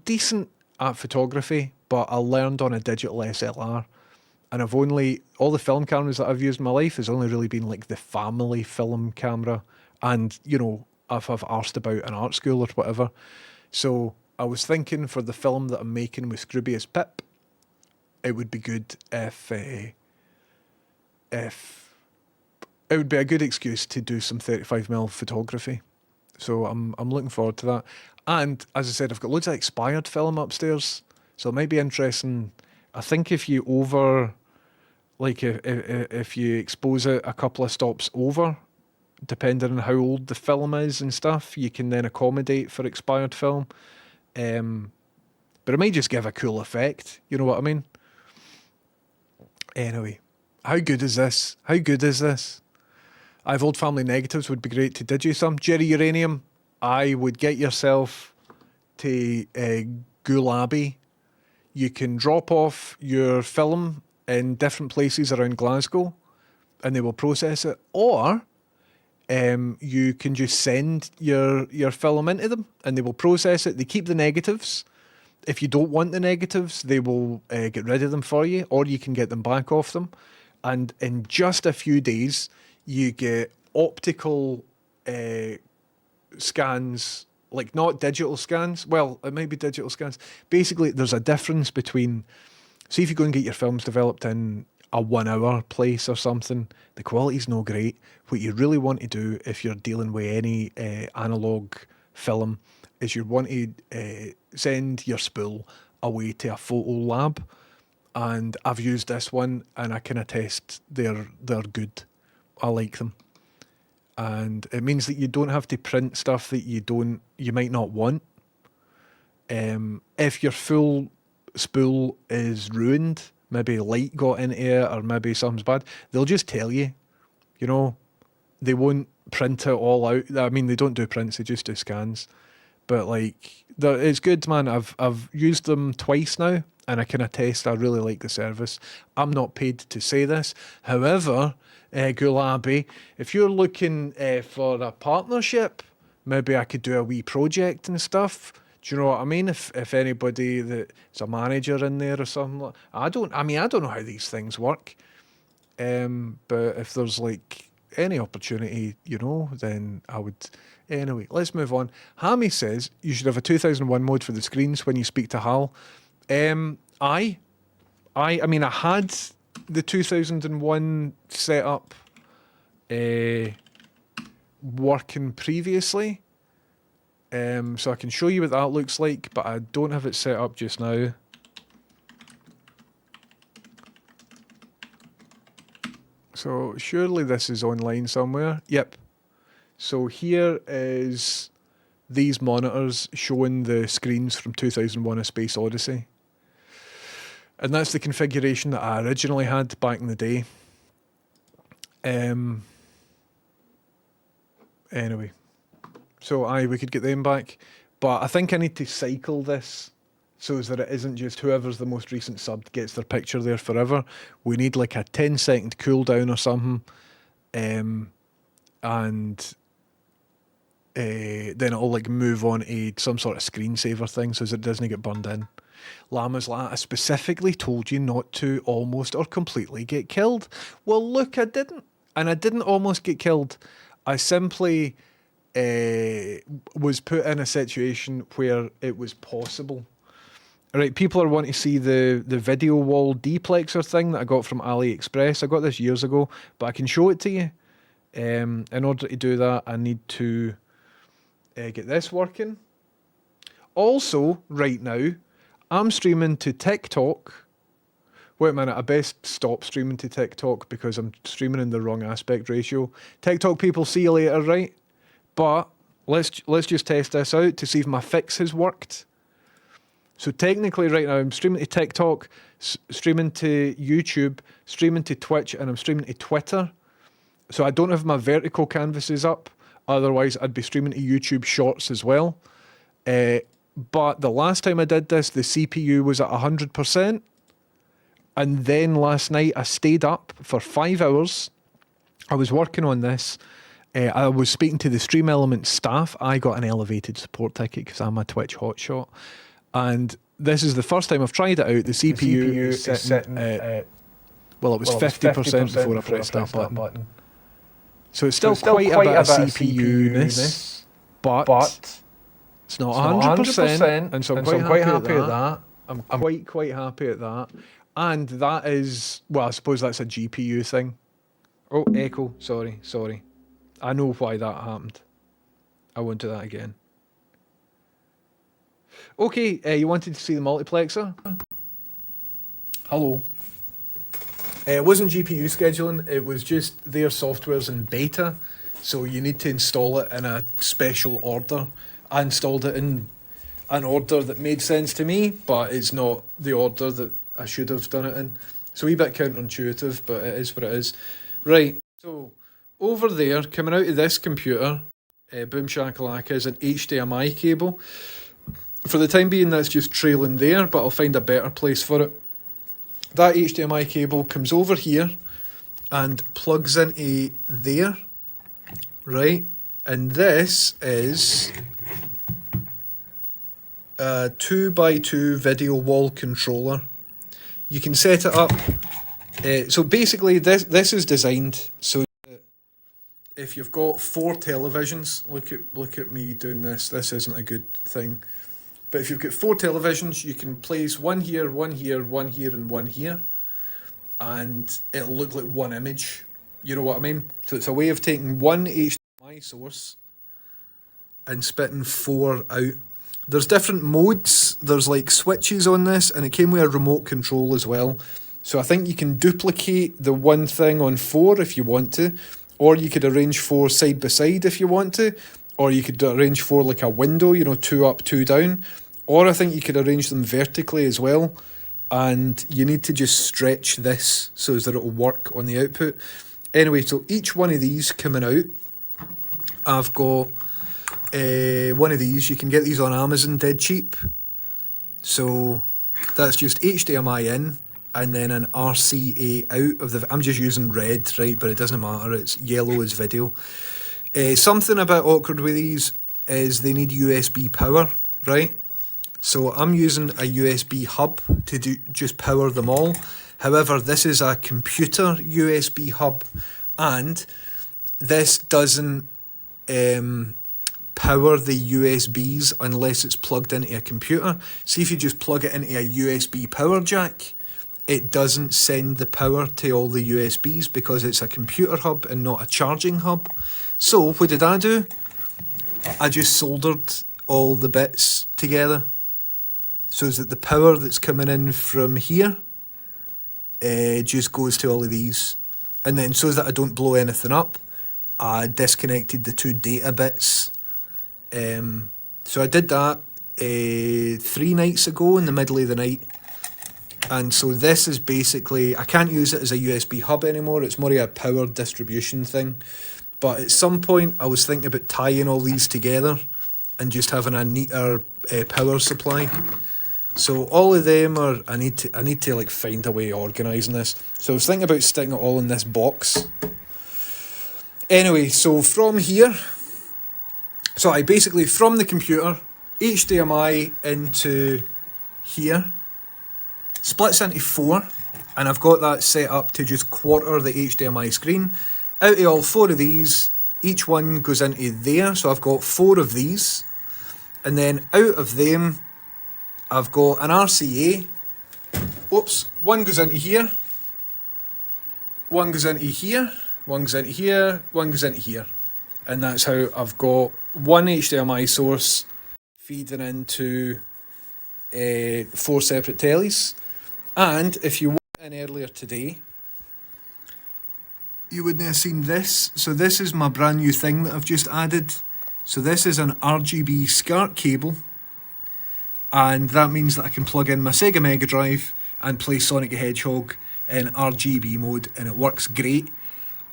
decent at photography, but I learned on a digital SLR, and all the film cameras that I've used in my life has only really been like the family film camera, and if I've asked about an art school or whatever. So I was thinking for the film that I'm making with Scroobius Pip, it would be good if it would be a good excuse to do some 35mm photography. So I'm looking forward to that. And as I said, I've got loads of expired film upstairs, so it might be interesting. I think if you if you expose it a couple of stops over, depending on how old the film is and stuff, you can then accommodate for expired film. But it might just give a cool effect. You know what I mean? Anyway, how good is this? How good is this? I have old family negatives. Would be great to digi some. Jerry Uranium, I would get yourself to Ghoul Abbey. You can drop off your film in different places around Glasgow, and they will process it. Or you can just send your film into them, and they will process it. They keep the negatives. If you don't want the negatives, they will get rid of them for you, or you can get them back off them. And in just a few days, you get optical scans, like not digital scans. Well, it might be digital scans. Basically, there's a difference between, see if you go and get your films developed in a 1 hour place or something, the quality's no great. What you really want to do if you're dealing with any analog film is you want to send your spool away to a photo lab. And I've used this one, and I can attest they're good. I like them. And it means that you don't have to print stuff that you might not want. If your full spool is ruined, maybe light got into it or maybe something's bad, they'll just tell you. They won't print it all out. I mean, they don't do prints, they just do scans. But it's good, man. I've used them twice now, and I can attest I really like the service. I'm not paid to say this. However, Ghoul Abbey, if you're looking for a partnership, maybe I could do a wee project and stuff. Do you know what I mean? If anybody that's a manager in there or something, I don't know how these things work. But if there's any opportunity, then I would. Anyway, let's move on. Hammy says you should have a 2001 mode for the screens when you speak to Hal. I had the 2001 setup working previously. So I can show you what that looks like, but I don't have it set up just now. So surely this is online somewhere. Yep. So here is these monitors showing the screens from 2001: A Space Odyssey. And that's the configuration that I originally had back in the day. Anyway. So we could get them back. But I think I need to cycle this so that it isn't just whoever's the most recent sub gets their picture there forever. We need like a 10-second cooldown or something. And then it'll move on to some sort of screensaver thing so that it doesn't get burned in. Llama's like, I specifically told you not to almost or completely get killed. Well, look, I didn't. And I didn't almost get killed. I simply was put in a situation where it was possible. Right, people are wanting to see the video wall deplexer thing that I got from AliExpress. I got this years ago, but I can show it to you. In order to do that, I need to get this working. Also, right now, I'm streaming to TikTok Wait a minute, I best stop streaming to TikTok because I'm streaming in the wrong aspect ratio. TikTok people, see you later, right? But let's just test this out to see if my fix has worked. So technically right now I'm streaming to TikTok, streaming to YouTube, streaming to Twitch, and I'm streaming to Twitter. So I don't have my vertical canvases up. Otherwise I'd be streaming to YouTube Shorts as well. But the last time I did this, the CPU was at 100%. And then last night I stayed up for 5 hours. I was working on this. I was speaking to the Stream Element staff. I got an elevated support ticket because I'm a Twitch hotshot. And this is the first time I've tried it out. The CPU is sitting at, well, it was 50% before I pressed that button. So it's still quite a bit of CPU-ness, but it's not 100%, and so I'm quite happy at that. I'm quite happy at that. And that is, well, I suppose that's a GPU thing. Oh, echo, sorry. I know why that happened. I won't do that again. Okay, you wanted to see the multiplexer? Hello. It wasn't GPU scheduling, it was just their software's in beta, so you need to install it in a special order. I installed it in an order that made sense to me, but it's not the order that I should have done it in. So a wee bit counterintuitive, but it is what it is. Right, so over there, coming out of this computer, Boom Shakalaka, is an HDMI cable. For the time being, that's just trailing there, but I'll find a better place for it. That HDMI cable comes over here and plugs into there, right? And this is a 2x2 video wall controller. You can set it up. So basically, this is designed so that if you've got 4 televisions, look at me doing this. This isn't a good thing. But if you've got 4 televisions, you can place one here, one here, one here, and one here. And it'll look like one image. You know what I mean? So it's a way of taking one HDMI source and spitting 4 out. There's different modes. There's like switches on this, and it came with a remote control as well. So I think you can duplicate the one thing on 4 if you want to. Or you could arrange 4 side by side if you want to. Or you could arrange 4 like a window, 2 up, 2 down. Or I think you could arrange them vertically as well. And you need to just stretch this so that it will work on the output. Anyway, so each one of these coming out, I've got one of these. You can get these on Amazon dead cheap. So that's just HDMI in and then an RCA out of the... I'm just using red, right, but it doesn't matter. It's yellow as video. Something a bit awkward with these is they need USB power, right? So I'm using a USB hub to just power them all. However, this is a computer USB hub, and this doesn't power the USBs unless it's plugged into a computer. See, if you just plug it into a USB power jack, it doesn't send the power to all the USBs because it's a computer hub and not a charging hub. So what did I do? I just soldered all the bits together so that the power that's coming in from here just goes to all of these. And then so that I don't blow anything up, I disconnected the 2 data bits. So I did that 3 nights ago in the middle of the night. And so this is basically, I can't use it as a USB hub anymore. It's more of a power distribution thing. But at some point, I was thinking about tying all these together and just having a neater power supply. So all of them are, I need to like find a way of organising this. So I was thinking about sticking it all in this box. Anyway, so from here, so I basically, from the computer, HDMI into here, splits into 4, and I've got that set up to just quarter the HDMI screen. Out of all 4 of these, each one goes into there, so I've got 4 of these. And then out of them, I've got an RCA. Whoops, one goes into here, one goes into here, one goes into here, one goes into here. And that's how I've got one HDMI source feeding into 4 separate tellies. And if you want in earlier today, you wouldn't have seen this. So this is my brand new thing that I've just added. So this is an RGB SCART cable, and that means that I can plug in my Sega Mega Drive and play Sonic the Hedgehog in RGB mode, and it works great.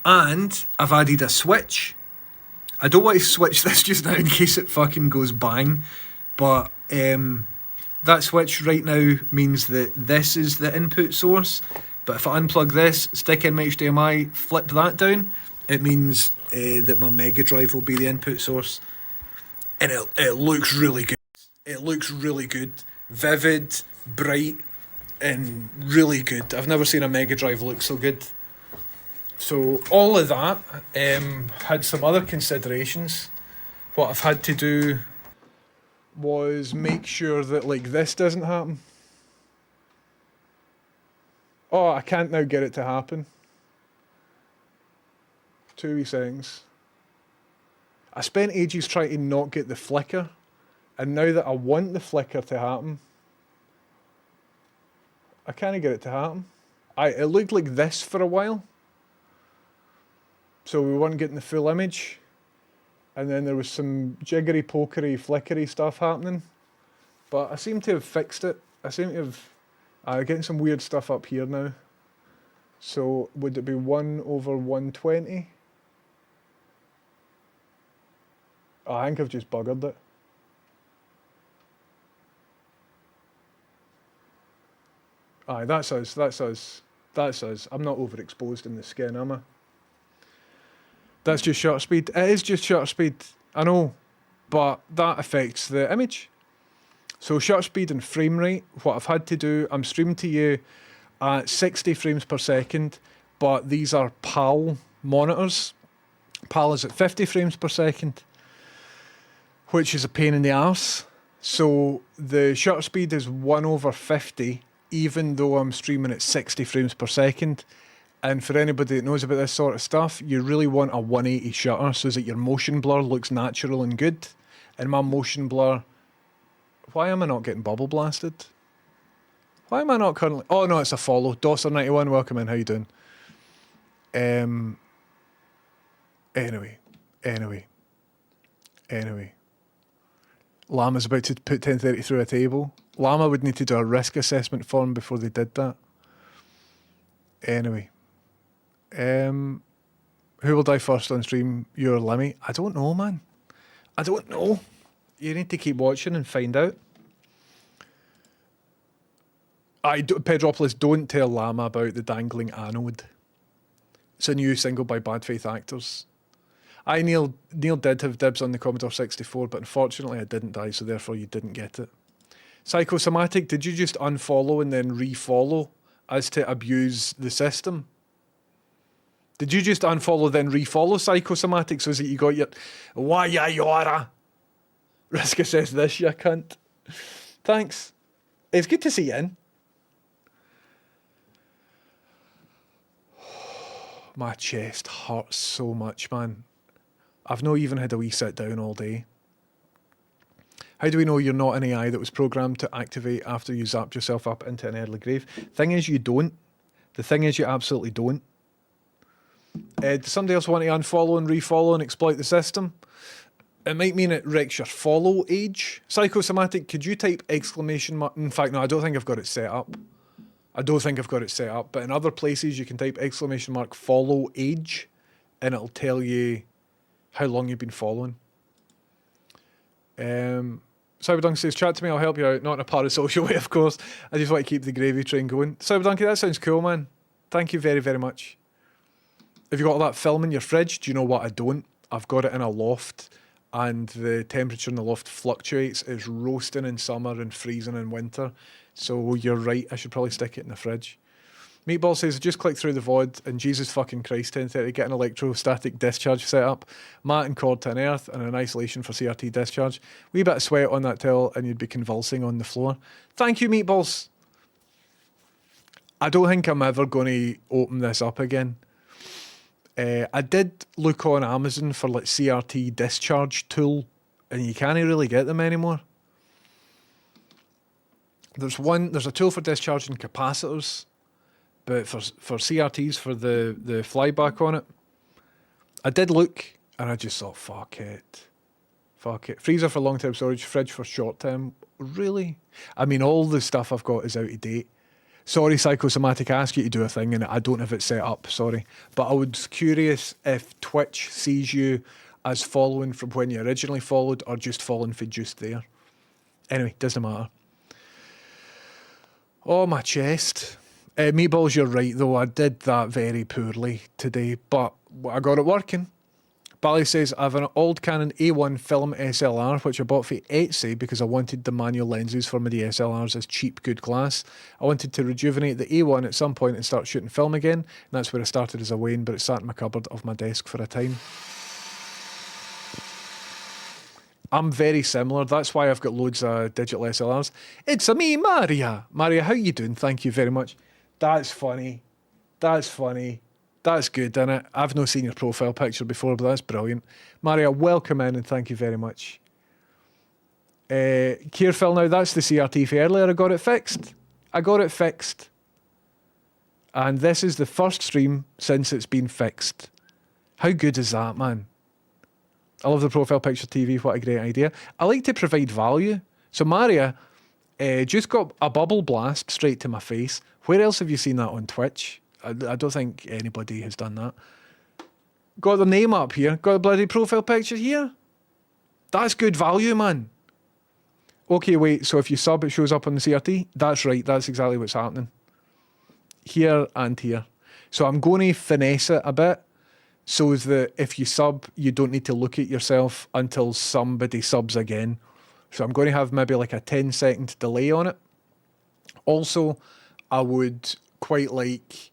And I've added a switch. I don't want to switch this just now in case it fucking goes bang, but that switch right now means that this is the input source. But if I unplug this, stick in my HDMI, flip that down, it means that my Mega Drive will be the input source. And it looks really good. It looks really good. Vivid, bright, and really good. I've never seen a Mega Drive look so good. So all of that had some other considerations. What I've had to do was make sure that like this doesn't happen. Oh, I can't now get it to happen. 2 wee seconds. I spent ages trying to not get the flicker, and now that I want the flicker to happen, I can't get it to happen. It looked like this for a while, so we weren't getting the full image, and then there was some jiggery pokery flickery stuff happening, but I seem to have fixed it. I seem to have getting some weird stuff up here now. So would it be 1/120? Oh, I think I've just buggered it. Aye, that's us, that's us, that's us. I'm not overexposed in the skin, am I? That's just shutter speed. It is just shutter speed, I know, but that affects the image. So shutter speed and frame rate, what I've had to do, I'm streaming to you at 60 frames per second, but these are PAL monitors. PAL is at 50 frames per second, which is a pain in the arse. So the shutter speed is 1/50, even though I'm streaming at 60 frames per second. And for anybody that knows about this sort of stuff, you really want a 180 shutter so that your motion blur looks natural and good. And my motion blur... Why am I not getting bubble blasted? Why am I not currently... Oh no, it's a follow. Dosser91, welcome in, how you doing? Anyway. Llama's about to put 1030 through a table. Llama would need to do a risk assessment form before they did that. Anyway. Who will die first on stream? You or Lemmy? I don't know, man. I don't know. You need to keep watching and find out. Pedropolis, don't tell Llama about the dangling anode. It's a new single by Bad Faith Actors. Neil did have dibs on the Commodore 64, but unfortunately I didn't die, so therefore you didn't get it. Psychosomatic, did you just unfollow and then refollow as to abuse the system? Did you just unfollow then refollow Psychosomatic so that you got your why ya yora? Riska says this, you cunt. Thanks. It's good to see you in. My chest hurts so much, man. I've not even had a wee sit down all day. How do we know you're not an AI that was programmed to activate after you zapped yourself up into an early grave? Thing is, you don't. The thing is, you absolutely don't. Does somebody else want to unfollow and refollow and exploit the system? It might mean it wrecks your follow age. Psychosomatic, could you type exclamation mark? In fact, no, I don't think I've got it set up. But in other places, you can type exclamation mark follow age, and it'll tell you how long you've been following. Cyberdunk says, chat to me, I'll help you out. Not in a parasocial way, of course. I just want to keep the gravy train going. Cyberdunky, that sounds cool, man. Thank you very, very much. Have you got all that film in your fridge? Do you know what? I don't. I've got it in a loft, and the temperature in the loft fluctuates. It's roasting in summer and freezing in winter. So you're right, I should probably stick it in the fridge. Meatball says, just click through the VOD and Jesus fucking Christ, 1030, get an electrostatic discharge set up, mat and cord to an earth, and an isolation for CRT discharge. Wee bit of sweat on that towel and you'd be convulsing on the floor. Thank you, Meatballs. I don't think I'm ever going to open this up again. I did look on Amazon for like CRT discharge tool, and you can't really get them anymore. There's a tool for discharging capacitors, But for CRTs, for the flyback on it, I did look and I just thought, fuck it. Fuck it. Freezer for long-term storage, fridge for short-term. Really? I mean, all the stuff I've got is out of date. Sorry, Psychosomatic, I asked you to do a thing and I don't have it set up, sorry. But I was curious if Twitch sees you as following from when you originally followed or just following for just there. Anyway, doesn't matter. Oh, my chest. Meatballs, you're right, though. I did that very poorly today, but I got it working. Bally says, I have an old Canon A1 film SLR, which I bought for Etsy because I wanted the manual lenses for my DSLRs as cheap, good glass. I wanted to rejuvenate the A1 at some point and start shooting film again, and that's where I started as a Wayne, but it sat in my cupboard of my desk for a time. I'm very similar. That's why I've got loads of digital SLRs. It's a me, Maria. Maria, how you doing? Thank you very much. That's funny. That's funny. That's good, isn't it? I've not seen your profile picture before, but that's brilliant. Maria, welcome in and thank you very much. Keirphil, now that's the CRT for earlier. I got it fixed. And this is the first stream since it's been fixed. How good is that, man? I love the profile picture TV. What a great idea. I like to provide value. So Maria just got a bubble blast straight to my face. Where else have you seen that on Twitch? I don't think anybody has done that. Got the name up here. Got a bloody profile picture here. That's good value, man. Okay, wait. So if you sub, it shows up on the CRT? That's right. That's exactly what's happening. Here and here. So I'm going to finesse it a bit so that if you sub, you don't need to look at yourself until somebody subs again. So I'm going to have maybe like a 10-second delay on it. Also, I would quite like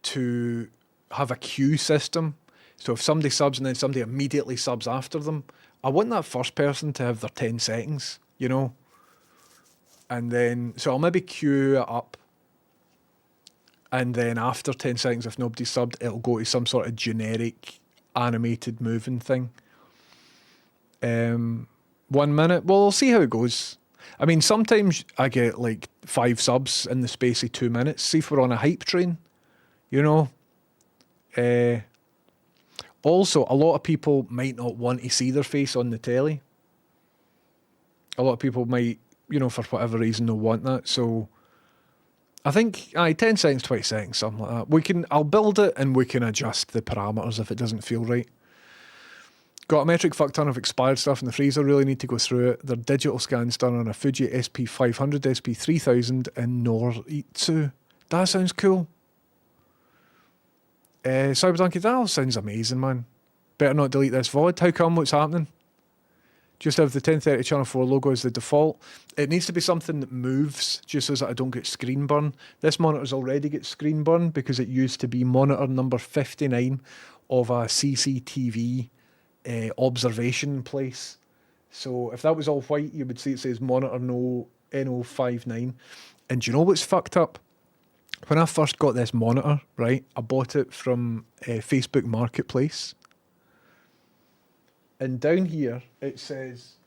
to have a queue system. So if somebody subs and then somebody immediately subs after them, I want that first person to have their 10 seconds, you know? And then, so I'll maybe queue it up. And then after 10 seconds, if nobody's subbed, it'll go to some sort of generic animated moving thing. 1 minute. Well, we'll see how it goes. I mean, sometimes I get like 5 subs in the space of 2 minutes. See if we're on a hype train, you know. Also, a lot of people might not want to see their face on the telly. A lot of people might, you know, for whatever reason, don't want that. So I think 10 seconds, 20 seconds, something like that. I'll build it and we can adjust the parameters if it doesn't feel right. Got a metric fuck ton of expired stuff in the freezer. Really need to go through it. Their digital scans done on a Fuji SP500, SP3000 in Noritsu. That sounds cool. Cyberdonkey, that all sounds amazing, man. Better not delete this VOD. How come? What's happening? Just have the 1030 Channel 4 logo as the default. It needs to be something that moves, just so that I don't get screen burn. This monitor's already get screen burn because it used to be monitor number 59 of a CCTV observation place. So if that was all white, you would see it says monitor no NO59. And do you know what's fucked up? When I first got this monitor, right, I bought it from Facebook Marketplace. And down here, it says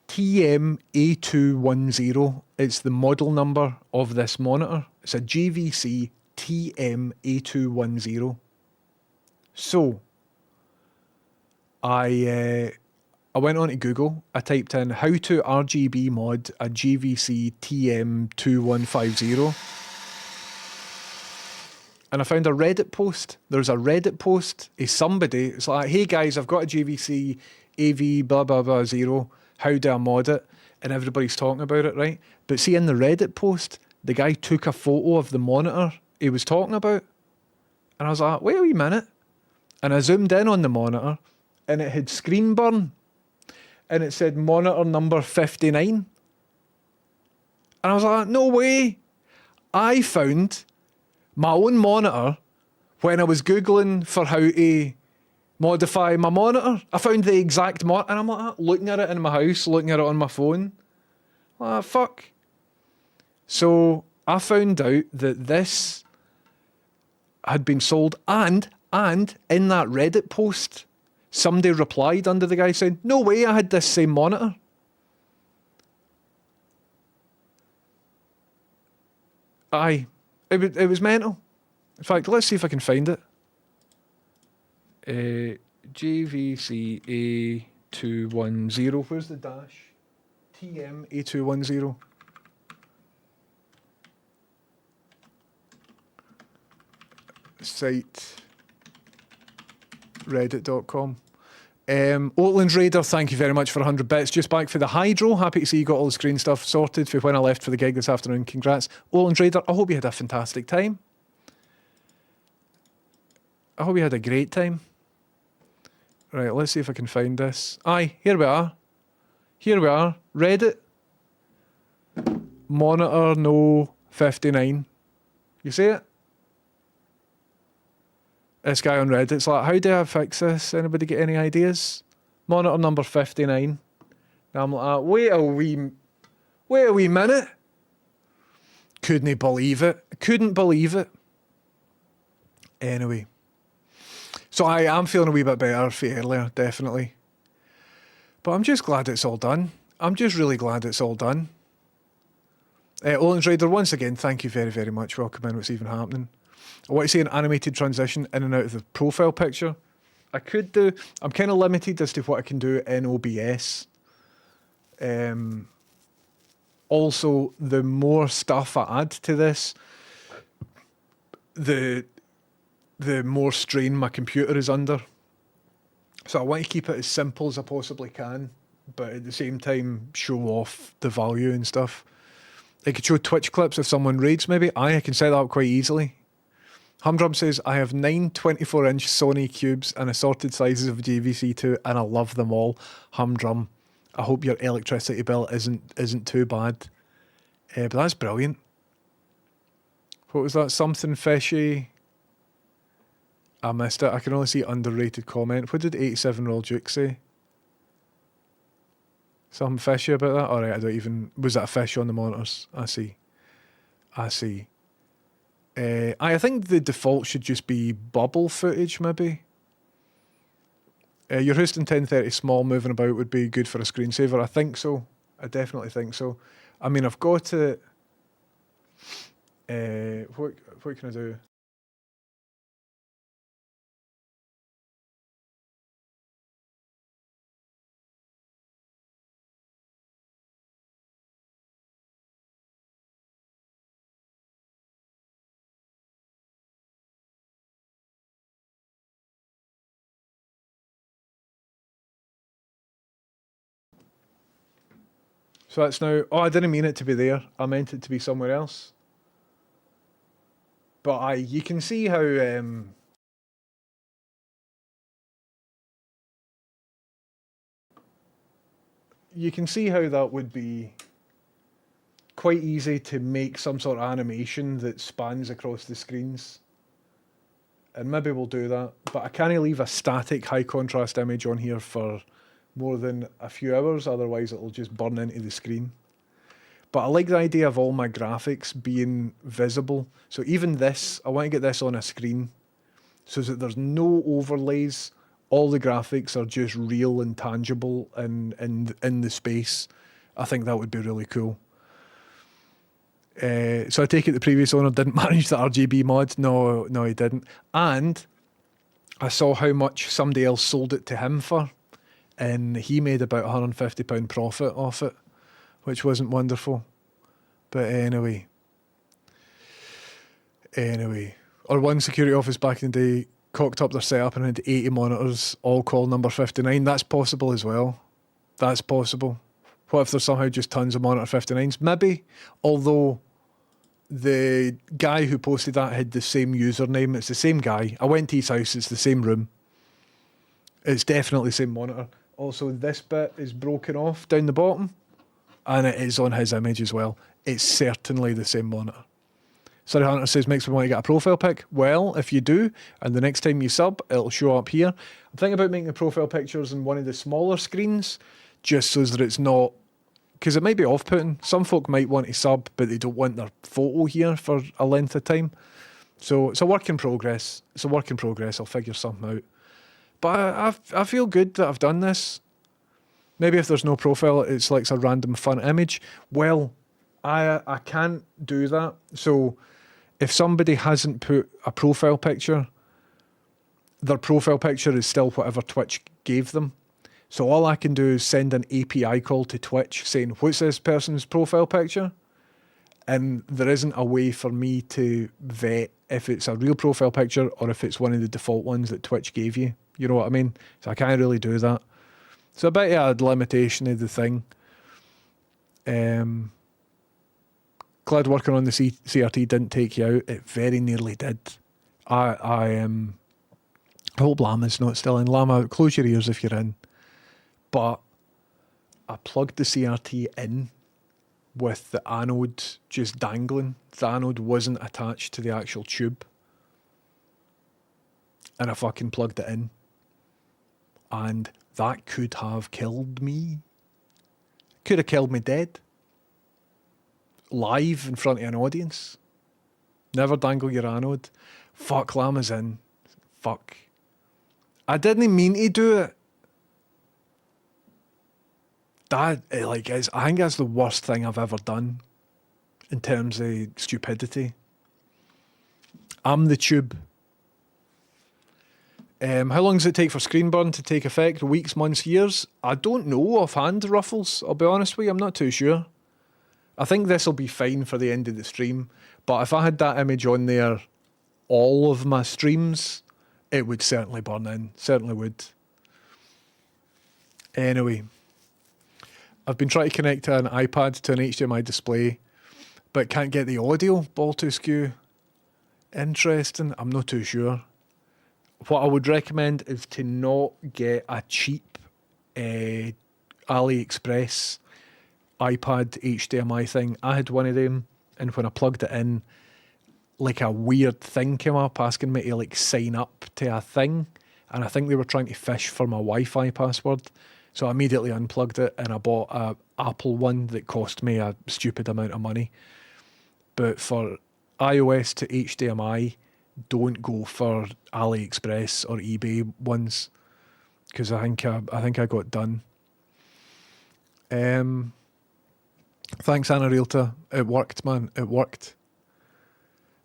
TMA210. It's the model number of this monitor. It's a GVC TMA210. So, I went on to Google. I typed in how to RGB mod a GVC TM2150. And I found a Reddit post. There's a Reddit post of somebody. It's like, hey guys, I've got a GVC AV blah, blah, blah, 0. How do I mod it? And everybody's talking about it, right? But see, in the Reddit post, the guy took a photo of the monitor he was talking about. And I was like, wait a wee minute. And I zoomed in on the monitor, and it had screen burn. And it said monitor number 59. And I was like, no way. I found my own monitor when I was Googling for how to modify my monitor. I found the exact monitor, and I'm like, looking at it in my house, looking at it on my phone. Fuck. So I found out that this had been sold, and in that Reddit post, somebody replied under the guy saying, no way, I had this same monitor. Aye. It was mental. In fact, let's see if I can find it. JVC A210. Where's the dash? TM A210. Site reddit.com. Oatlands Raider, thank you very much for 100 bits. Just back for the hydro. Happy to see you got all the screen stuff sorted for when I left for the gig this afternoon. Congrats. Oatlands Raider, I hope you had a fantastic time. I hope you had a great time. Right, let's see if I can find this. Aye, here we are. Here we are. Reddit. Monitor no 59. You see it? This guy on Reddit's like, how do I fix this? Anybody get any ideas? Monitor number 59. Now I'm like, wait a wee minute. Couldn't believe it. Couldn't believe it. Anyway. So I am feeling a wee bit better for earlier, definitely. But I'm just glad it's all done. I'm just really glad it's all done. Oatlands Raider, once again, thank you very, very much. Welcome in. What's even happening? I want to see an animated transition in and out of the profile picture. I could do. I'm kind of limited as to what I can do in OBS. Also, the more stuff I add to this, the more strain my computer is under. So I want to keep it as simple as I possibly can, but at the same time show off the value and stuff. I could show Twitch clips if someone raids maybe. I can set that up quite easily. Humdrum says, I have 9 24-inch Sony cubes and assorted sizes of JVC2 and I love them all. Humdrum, I hope your electricity bill isn't too bad. But that's brilliant. What was that? Something fishy? I missed it. I can only see underrated comment. What did 87 Roll Duke say? Something fishy about that? Alright, I don't even... Was that a fish on the monitors? I see. I think the default should just be bubble footage, maybe. Your Houston 1030 small moving about would be good for a screensaver. I think so. I definitely think so. I mean, I've got it. What can I do? So that's now... Oh, I didn't mean it to be there. I meant it to be somewhere else. But you can see how... you can see how that would be quite easy to make some sort of animation that spans across the screens. And maybe we'll do that. But I can't leave a static high contrast image on here for more than a few hours, otherwise it'll just burn into the screen. But I like the idea of all my graphics being visible. So even this, I want to get this on a screen so that there's no overlays. All the graphics are just real and tangible in the space. I think that would be really cool. So I take it the previous owner didn't manage the RGB mod. No, he didn't. And I saw how much somebody else sold it to him for. And he made about £150 profit off it, which wasn't wonderful. But anyway. Our one security office back in the day cocked up their setup and had 80 monitors, all call number 59. That's possible as well. That's possible. What if there's somehow just tons of monitor 59s? Maybe. Although the guy who posted that had the same username. It's the same guy. I went to his house. It's the same room. It's definitely the same monitor. Also, this bit is broken off down the bottom, and it is on his image as well. It's certainly the same monitor. Sorry, Hunter says, makes me want to get a profile pic. Well, if you do, and the next time you sub, it'll show up here. I'm thinking about making the profile pictures in one of the smaller screens, just so that it's not... Because it might be off-putting. Some folk might want to sub, but they don't want their photo here for a length of time. So it's a work in progress. I'll figure something out. But I feel good that I've done this. Maybe if there's no profile, it's like a random fun image. Well, I can't do that. So if somebody hasn't put a profile picture, their profile picture is still whatever Twitch gave them. So all I can do is send an API call to Twitch saying, what's this person's profile picture? And there isn't a way for me to vet if it's a real profile picture or if it's one of the default ones that Twitch gave you. You know what I mean? So I can't really do that. So a bit of a limitation of the thing. Glad working on the CRT didn't take you out. It very nearly did. I hope Llama's not still in. Llama, close your ears if you're in. But I plugged the CRT in with the anode just dangling. The anode wasn't attached to the actual tube. And I fucking plugged it in. And that could have killed me. Could have killed me dead. Live in front of an audience. Never dangle your anode. Fuck, Llama's in. Fuck. I didn't mean to do it. I think that's the worst thing I've ever done in terms of stupidity. I'm the tube. How long does it take for screen burn to take effect? Weeks, months, years? I don't know offhand, Ruffles. I'll be honest with you, I'm not too sure. I think this will be fine for the end of the stream. But if I had that image on there, all of my streams, it would certainly burn in. Certainly would. Anyway. I've been trying to connect to an iPad to an HDMI display, but can't get the audio. Ball too skew. Interesting. I'm not too sure. What I would recommend is to not get a cheap AliExpress iPad HDMI thing. I had one of them, and when I plugged it in, like a weird thing came up asking me to like sign up to a thing, and I think they were trying to fish for my Wi-Fi password. So I immediately unplugged it and I bought a Apple one that cost me a stupid amount of money. But for iOS to HDMI, don't go for AliExpress or eBay ones, because I think I got done. Thanks, Anna Realta. It worked, man. It worked.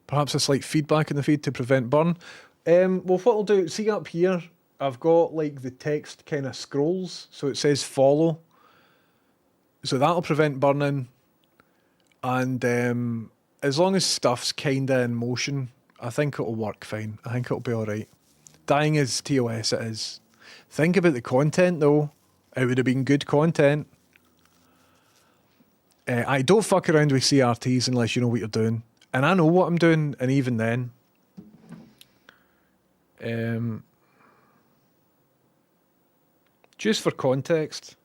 Perhaps a slight feedback in the feed to prevent burn. Well, what I'll do, see up here, I've got like the text kind of scrolls, so it says follow. So that'll prevent burning. And as long as stuff's kind of in motion, I think it'll work fine. I think it'll be all right. Dying is TOS, it is. Think about the content though. It would have been good content. I don't fuck around with CRTs unless you know what you're doing. And I know what I'm doing, and even then. Just for context.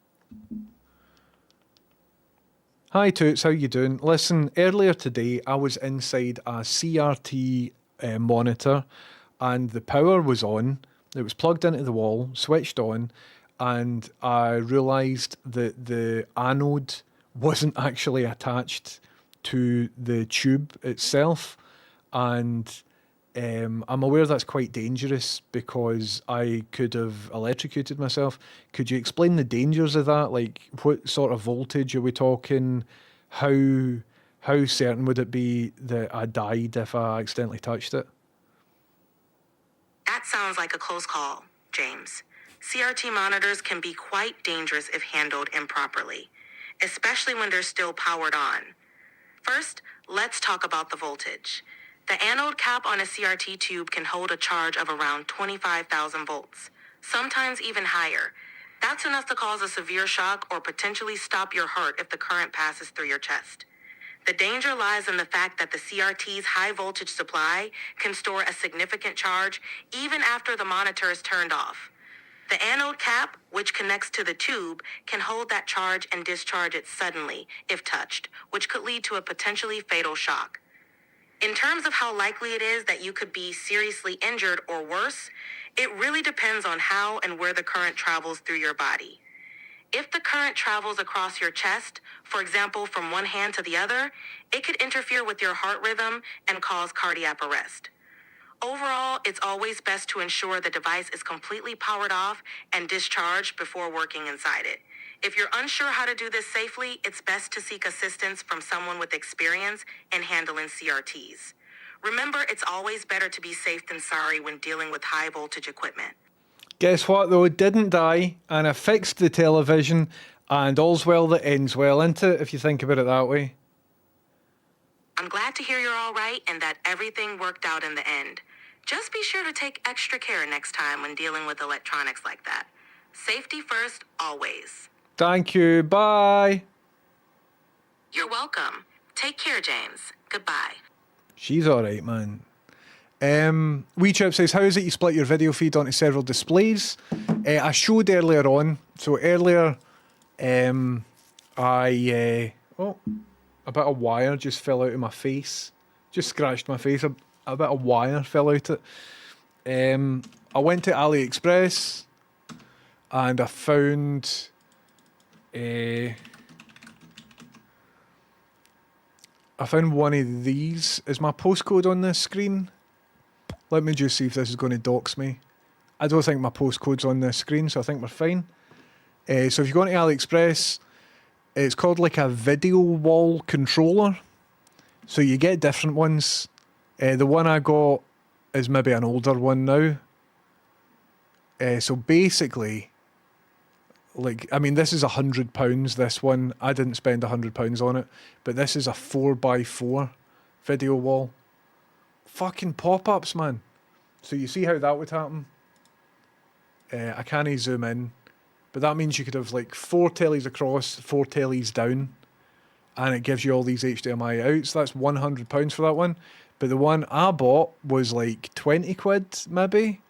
Hi Toots, how you doing? Listen, earlier today I was inside a CRT monitor and the power was on. It was plugged into the wall, switched on, and I realised that the anode wasn't actually attached to the tube itself, and I'm aware that's quite dangerous because I could have electrocuted myself. Could you explain the dangers of that? Like, what sort of voltage are we talking? How certain would it be that I died if I accidentally touched it? That sounds like a close call, James. CRT monitors can be quite dangerous if handled improperly, especially when they're still powered on. First, let's talk about the voltage. The anode cap on a CRT tube can hold a charge of around 25,000 volts, sometimes even higher. That's enough to cause a severe shock or potentially stop your heart if the current passes through your chest. The danger lies in the fact that the CRT's high voltage supply can store a significant charge even after the monitor is turned off. The anode cap, which connects to the tube, can hold that charge and discharge it suddenly if touched, which could lead to a potentially fatal shock. In terms of how likely it is that you could be seriously injured or worse, it really depends on how and where the current travels through your body. If the current travels across your chest, for example, from one hand to the other, it could interfere with your heart rhythm and cause cardiac arrest. Overall, it's always best to ensure the device is completely powered off and discharged before working inside it. If you're unsure how to do this safely, it's best to seek assistance from someone with experience in handling CRTs. Remember, it's always better to be safe than sorry when dealing with high voltage equipment. Guess what though? It didn't die, and I fixed the television, and all's well that ends well, isn't it, if you think about it that way? I'm glad to hear you're all right and that everything worked out in the end. Just be sure to take extra care next time when dealing with electronics like that. Safety first, always. Thank you, bye. You're welcome. Take care, James. Goodbye. She's alright, man. WeChip says, how is it you split your video feed onto several displays? I showed earlier on. So earlier, oh, a bit of wire just fell out of my face. Just scratched my face. A bit of wire fell out it. I went to AliExpress and I found one of these. Is my postcode on this screen? Let me just see if this is going to dox me. I don't think my postcode's on this screen, so I think we're fine. So if you go into AliExpress, it's called like a video wall controller. So you get different ones. The one I got is maybe an older one now. So basically, like, I mean, this is £100, this one. I didn't spend £100 on it, but this is a 4x4 video wall. Fucking pop-ups, man. So you see how that would happen? I can't zoom in, but that means you could have like 4 tellies across, 4 tellies down, and it gives you all these HDMI outs. That's £100 for that one. But the one I bought was like 20 quid, maybe.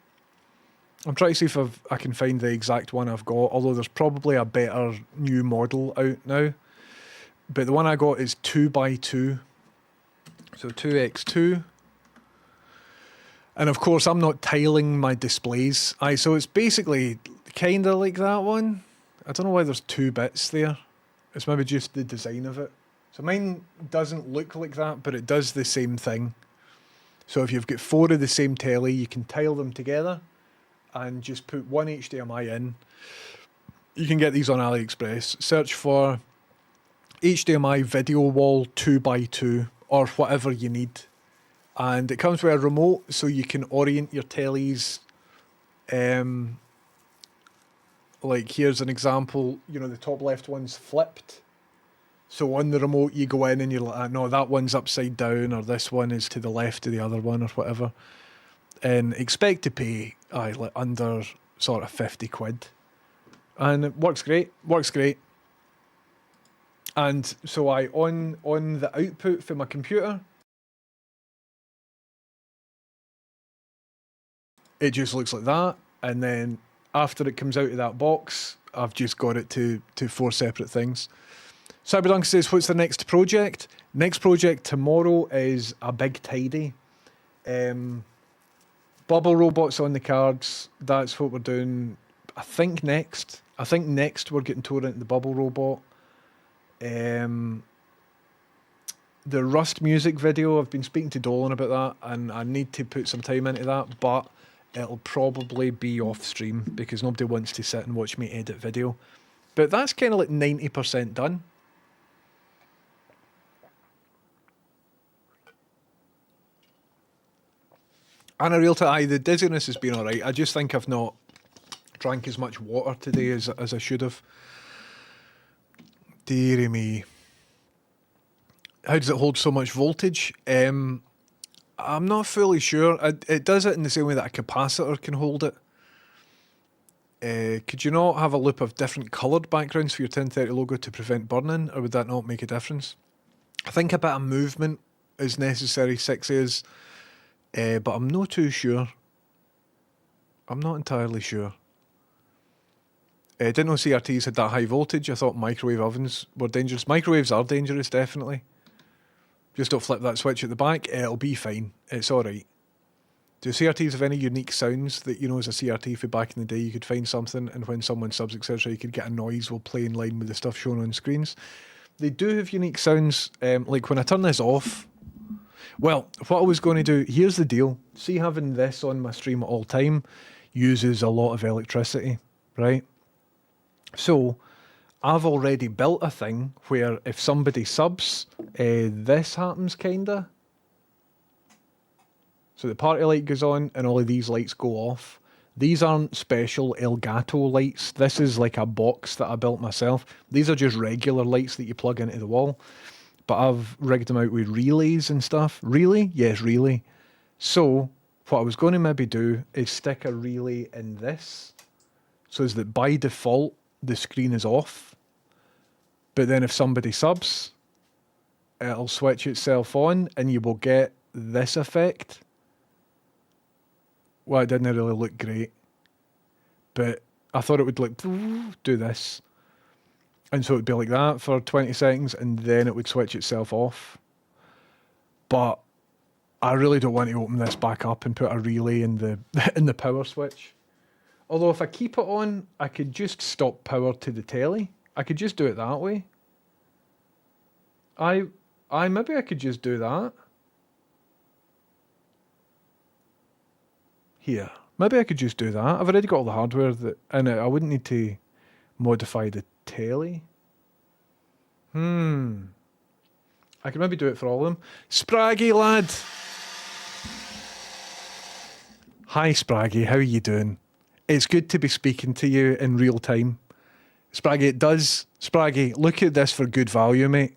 I'm trying to see if I can find the exact one I've got, although there's probably a better new model out now. But the one I got is 2x2. So 2x2. And of course, I'm not tiling my displays. So it's basically kind of like that one. I don't know why there's 2 bits there. It's maybe just the design of it. So mine doesn't look like that, but it does the same thing. So if you've got 4 of the same telly, you can tile them together and just put one HDMI in. You can get these on AliExpress. Search for HDMI video wall 2x2 or whatever you need. And it comes with a remote, so you can orient your tellies. Like here's an example, you know, the top left one's flipped. So on the remote you go in and you're like, no, that one's upside down, or this one is to the left of the other one, or whatever. And expect to pay like under sort of 50 quid. And it works great, And so on the output for my computer, it just looks like that, and then after it comes out of that box, I've just got it to 4 separate things. Cyberdunk says, what's the next project? Next project tomorrow is a big tidy. Bubble robots on the cards. That's what we're doing. I think next we're getting tore into the bubble robot. The Rust music video, I've been speaking to Dolan about that, and I need to put some time into that, but it'll probably be off stream because nobody wants to sit and watch me edit video. But that's kind of like 90% done. And a real the dizziness has been alright. I just think I've not drank as much water today as I should have. Dearie me. How does it hold so much voltage? I'm not fully sure. It does it in the same way that a capacitor can hold it. Could you not have a loop of different coloured backgrounds for your 1030 logo to prevent burning, or would that not make a difference? I think a bit of movement is necessary, 6 is, but I'm not too sure. I'm not entirely sure. Didn't know CRTs had that high voltage. I thought microwave ovens were dangerous. Microwaves are dangerous, definitely. Just don't flip that switch at the back. It'll be fine. It's alright. Do CRTs have any unique sounds that, you know, as a CRT for back in the day, you could find something, and when someone subs, etc., you could get a noise will play in line with the stuff shown on screens? They do have unique sounds. Like when I turn this off, well, what I was going to do, here's the deal. See, having this on my stream at all time uses a lot of electricity, right? So I've already built a thing where if somebody subs, this happens, kinda. So the party light goes on and all of these lights go off. These aren't special Elgato lights. This is like a box that I built myself. These are just regular lights that you plug into the wall. But I've rigged them out with relays and stuff. Relay? Yes, relay. So what I was going to maybe do is stick a relay in this, so is that by default the screen is off. But then if somebody subs, it'll switch itself on and you will get this effect. Well, it didn't really look great, but I thought it would like do this. And so it would be like that for 20 seconds and then it would switch itself off. But I really don't want to open this back up and put a relay in the in the power switch. Although if I keep it on, I could just stop power to the telly. I could just do it that way. Maybe I could just do that. Here. Maybe I could just do that. I've already got all the hardware and I wouldn't need to modify the telly. I could maybe do it for all of them. Spraggy, lad. Hi, Spraggy. How are you doing? It's good to be speaking to you in real time. Spraggy, Spraggy, look at this for good value, mate.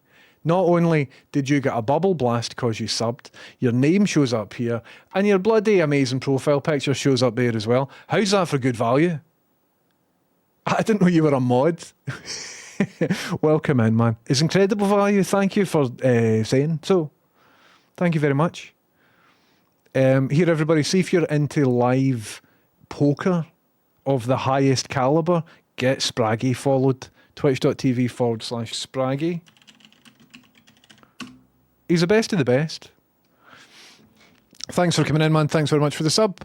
Not only did you get a bubble blast because you subbed, your name shows up here, and your bloody amazing profile picture shows up there as well. How's that for good value? I didn't know you were a mod. Welcome in, man. It's incredible value. Thank you for saying so. Thank you very much. Here, everybody, see if you're into live poker of the highest caliber. Get Spraggy followed. Twitch.tv/Spraggy. He's the best of the best. Thanks for coming in, man. Thanks very much for the sub.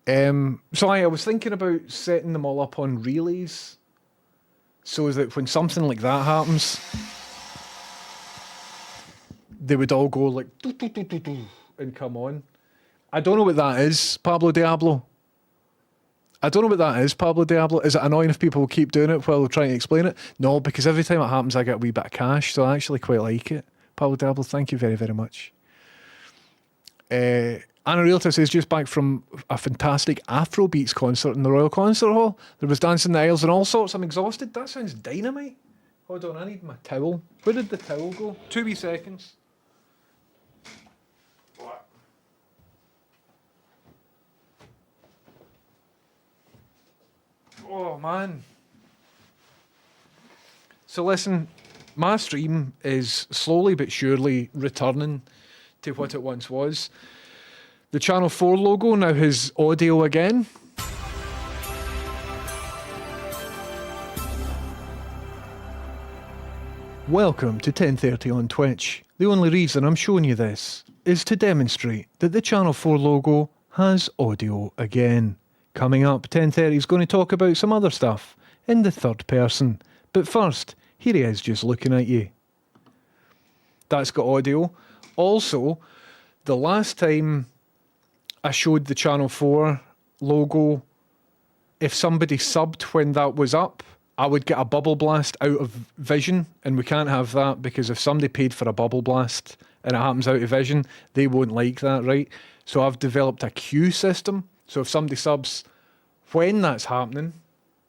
So I was thinking about setting them all up on relays so that when something like that happens, they would all go like doo, doo, doo, doo, doo, and come on. I don't know what that is, Pablo Diablo. I don't know what that is, Pablo Diablo. Is it annoying if people keep doing it while trying to explain it? No, because every time it happens, I get a wee bit of cash, so I actually quite like it. Pablo Diablo, thank you very, very much. Anna Realtor says, just back from a fantastic Afrobeats concert in the Royal Concert Hall. There was dancing in the aisles and all sorts. I'm exhausted. That sounds dynamite. Hold on, I need my towel. Where did the towel go? 2 wee seconds. What? Oh, man. So listen, my stream is slowly but surely returning to what it once was. The Channel 4 logo now has audio again. Welcome to 10:30 on Twitch. The only reason I'm showing you this is to demonstrate that the Channel 4 logo has audio again. Coming up, 10:30 is going to talk about some other stuff in the third person. But first, here he is just looking at you. That's got audio. Also, the last time I showed the Channel 4 logo, if somebody subbed when that was up, I would get a bubble blast out of vision, and we can't have that because if somebody paid for a bubble blast and it happens out of vision, they won't like that, right? So I've developed a queue system. So if somebody subs when that's happening,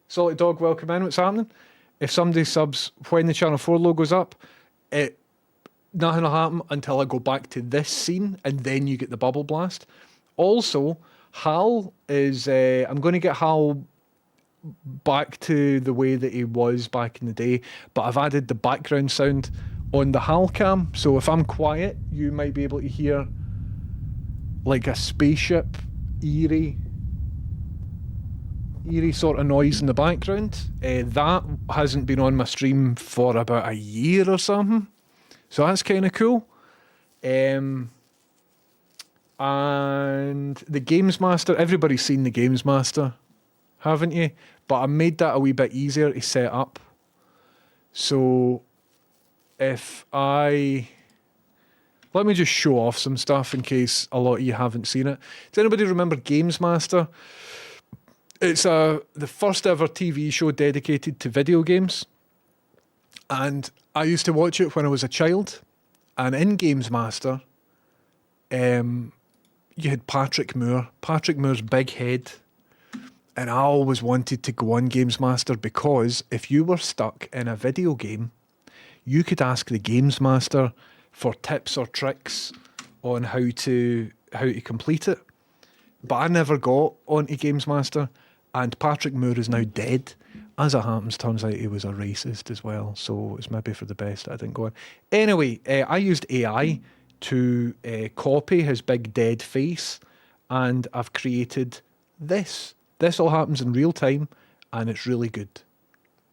Solid Dog, welcome in, what's happening? If somebody subs when the Channel 4 logo's up, nothing will happen until I go back to this scene, and then you get the bubble blast. Also, Hal is... I'm going to get Hal back to the way that he was back in the day, but I've added the background sound on the Hal cam, so if I'm quiet, you might be able to hear like a spaceship, eerie sort of noise in the background. That hasn't been on my stream for about a year or something, so that's kind of cool. And the Games Master, everybody's seen the Games Master, haven't you? But I made that a wee bit easier to set up. So if I... Let me just show off some stuff in case a lot of you haven't seen it. Does anybody remember Games Master? It's the first ever TV show dedicated to video games. And I used to watch it when I was a child. And in Games Master, you you had Patrick Moore. Patrick Moore's big head. And I always wanted to go on Games Master because if you were stuck in a video game, you could ask the Games Master for tips or tricks on how to complete it. But I never got onto Games Master, and Patrick Moore is now dead. As it happens, turns out he was a racist as well, so it's maybe for the best that I didn't go on. Anyway, I used AI to copy his big dead face, and I've created this. This all happens in real time, and it's really good.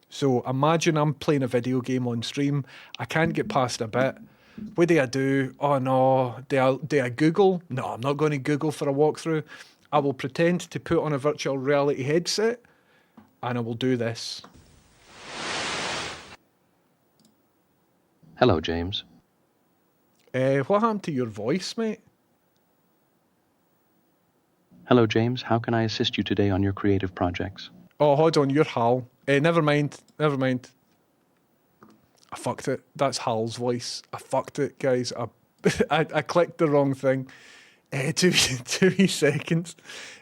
So imagine I'm playing a video game on stream. I can't get past a bit. What do I do? Oh no, do I Google? No, I'm not going to Google for a walkthrough. I will pretend to put on a virtual reality headset, and I will do this. Hello, James. What happened to your voice, mate? Hello, James. How can I assist you today on your creative projects? Oh, hold on, you're Hal. Never mind. I fucked it. That's Hal's voice. I fucked it, guys. I clicked the wrong thing. 2 seconds.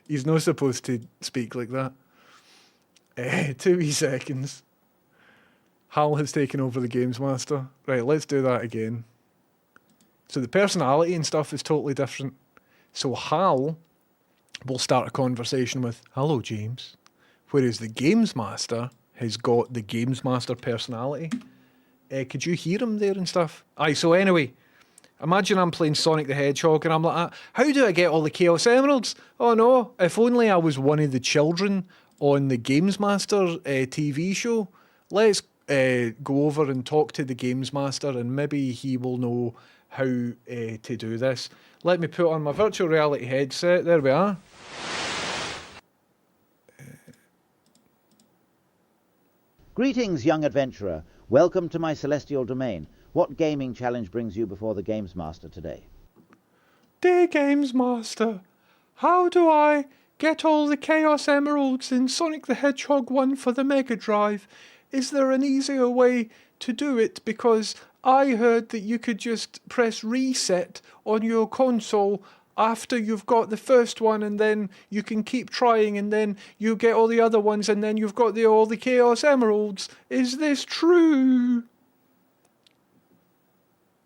He's not supposed to speak like that. 2 seconds. Hal has taken over the Games Master. Right, let's do that again. So the personality and stuff is totally different. So Hal will start a conversation with, "Hello, James." Whereas the Games Master has got the Games Master personality. Could you hear him there and stuff? Aye, so anyway, imagine I'm playing Sonic the Hedgehog and I'm like, how do I get all the Chaos Emeralds? Oh no, if only I was one of the children on the Games Master TV show. Let's go over and talk to the Games Master and maybe he will know how to do this. Let me put on my virtual reality headset. There we are. Greetings, young adventurer. Welcome to my celestial domain. What gaming challenge brings you before the Games Master today? Dear Games Master, how do I get all the Chaos Emeralds in Sonic the Hedgehog 1 for the Mega Drive? Is there an easier way to do it? Because I heard that you could just press reset on your console after you've got the first one, and then you can keep trying, and then you get all the other ones, and then you've got all the Chaos Emeralds. Is this true?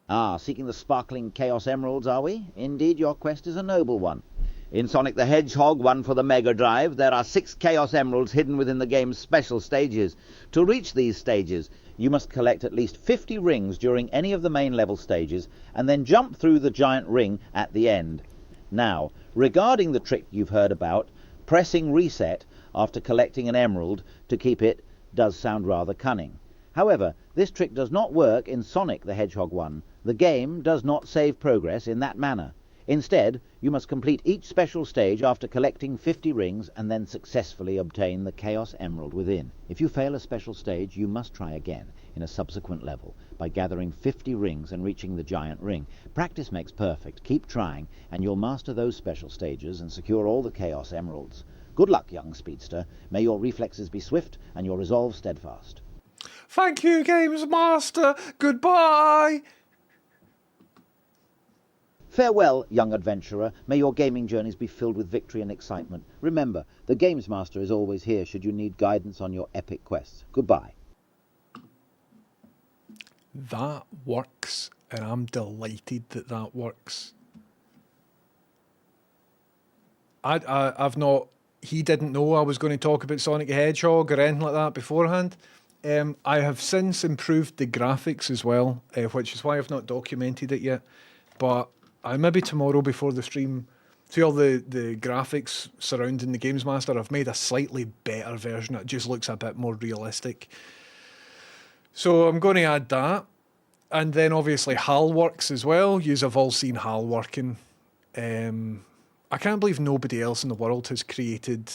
Ah, seeking the sparkling Chaos Emeralds, are we? Indeed, your quest is a noble one. In Sonic the Hedgehog 1 for the Mega Drive, there are 6 Chaos Emeralds hidden within the game's special stages. To reach these stages, you must collect at least 50 rings during any of the main level stages, and then jump through the giant ring at the end. Now, regarding the trick you've heard about, pressing reset after collecting an emerald to keep it does sound rather cunning. However, this trick does not work in Sonic the Hedgehog 1. The game does not save progress in that manner. Instead, you must complete each special stage after collecting 50 rings and then successfully obtain the Chaos Emerald within. If you fail a special stage, you must try again in a subsequent level by gathering 50 rings and reaching the giant ring. Practice makes perfect. Keep trying and you'll master those special stages and secure all the Chaos Emeralds. Good luck, young speedster. May your reflexes be swift and your resolve steadfast. Thank you, Games Master. Goodbye. Farewell, young adventurer. May your gaming journeys be filled with victory and excitement. Remember, the Games Master is always here should you need guidance on your epic quests. Goodbye. That works, and I'm delighted that that works. I've not... He didn't know I was going to talk about Sonic the Hedgehog or anything like that beforehand. I have since improved the graphics as well, which is why I've not documented it yet. But maybe tomorrow before the stream, see all the graphics surrounding the Games Master, I've made a slightly better version. It just looks a bit more realistic. So I'm going to add that. And then obviously HAL works as well. You have all seen HAL working. I can't believe nobody else in the world has created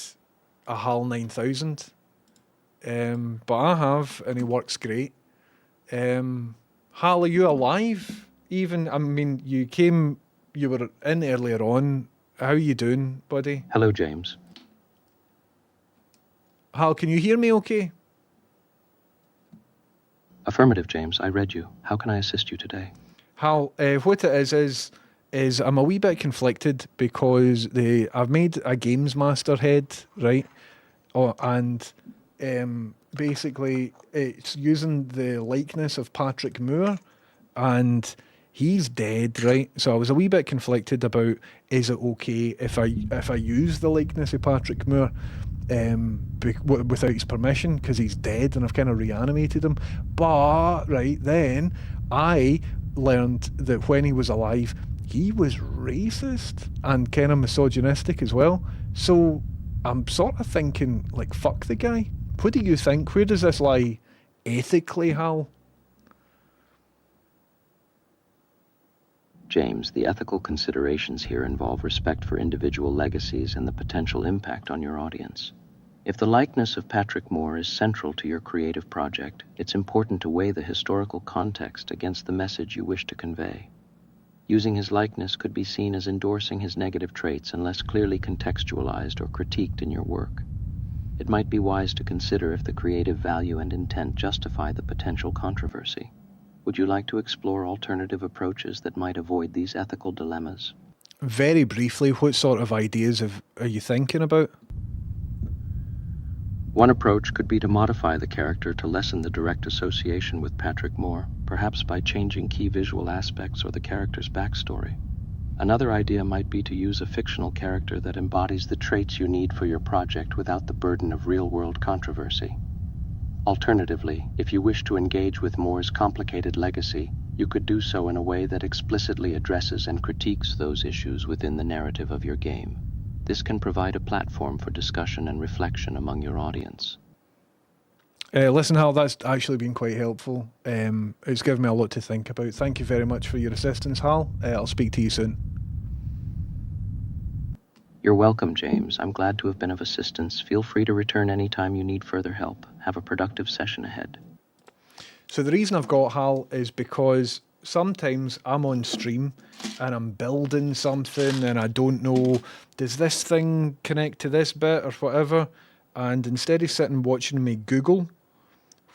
a HAL 9000. But I have, and he works great. HAL, are you alive? Even, I mean, you were in earlier on. How are you doing, buddy? Hello, James. HAL, can you hear me okay? Affirmative, James. I read you. How can I assist you today? HAL, what it is is I'm a wee bit conflicted because I've made a Games Master head, right? Oh, and basically it's using the likeness of Patrick Moore, and he's dead, right? So I was a wee bit conflicted about, is it okay if I use the likeness of Patrick Moore without his permission, because he's dead and I've kind of reanimated him. But right then I learned that when he was alive he was racist and kind of misogynistic as well. So I'm sort of thinking, like, fuck the guy. What do you think? Where does this lie ethically, Hal? James, the ethical considerations here involve respect for individual legacies and the potential impact on your audience. If the likeness of Patrick Moore is central to your creative project, it's important to weigh the historical context against the message you wish to convey. Using his likeness could be seen as endorsing his negative traits unless clearly contextualized or critiqued in your work. It might be wise to consider if the creative value and intent justify the potential controversy. Would you like to explore alternative approaches that might avoid these ethical dilemmas? Very briefly, what sort of ideas are you thinking about? One approach could be to modify the character to lessen the direct association with Patrick Moore, perhaps by changing key visual aspects or the character's backstory. Another idea might be to use a fictional character that embodies the traits you need for your project without the burden of real-world controversy. Alternatively, if you wish to engage with Moore's complicated legacy, you could do so in a way that explicitly addresses and critiques those issues within the narrative of your game. This can provide a platform for discussion and reflection among your audience. Listen, Hal, that's actually been quite helpful. It's given me a lot to think about. Thank you very much for your assistance, Hal. I'll speak to you soon. You're welcome, James. I'm glad to have been of assistance. Feel free to return anytime you need further help. Have a productive session ahead. So the reason I've got Hal is because sometimes I'm on stream and I'm building something and I don't know, does this thing connect to this bit or whatever? And instead of sitting watching me Google,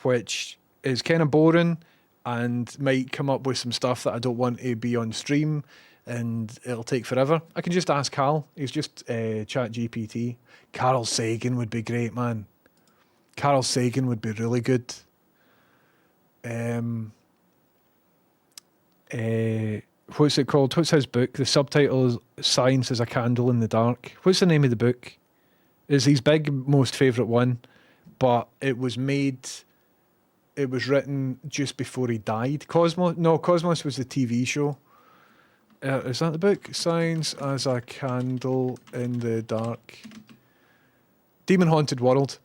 which is kind of boring and might come up with some stuff that I don't want to be on stream and it'll take forever, I can just ask Hal. He's just ChatGPT. Carl Sagan would be great, man. Carl Sagan would be really good. What's it called? What's his book? The subtitle is Science is a Candle in the Dark. What's the name of the book? It's his big, most favourite one, but it was written just before he died. Cosmos was the TV show. Is that the book? Science as a Candle in the Dark. Demon Haunted World.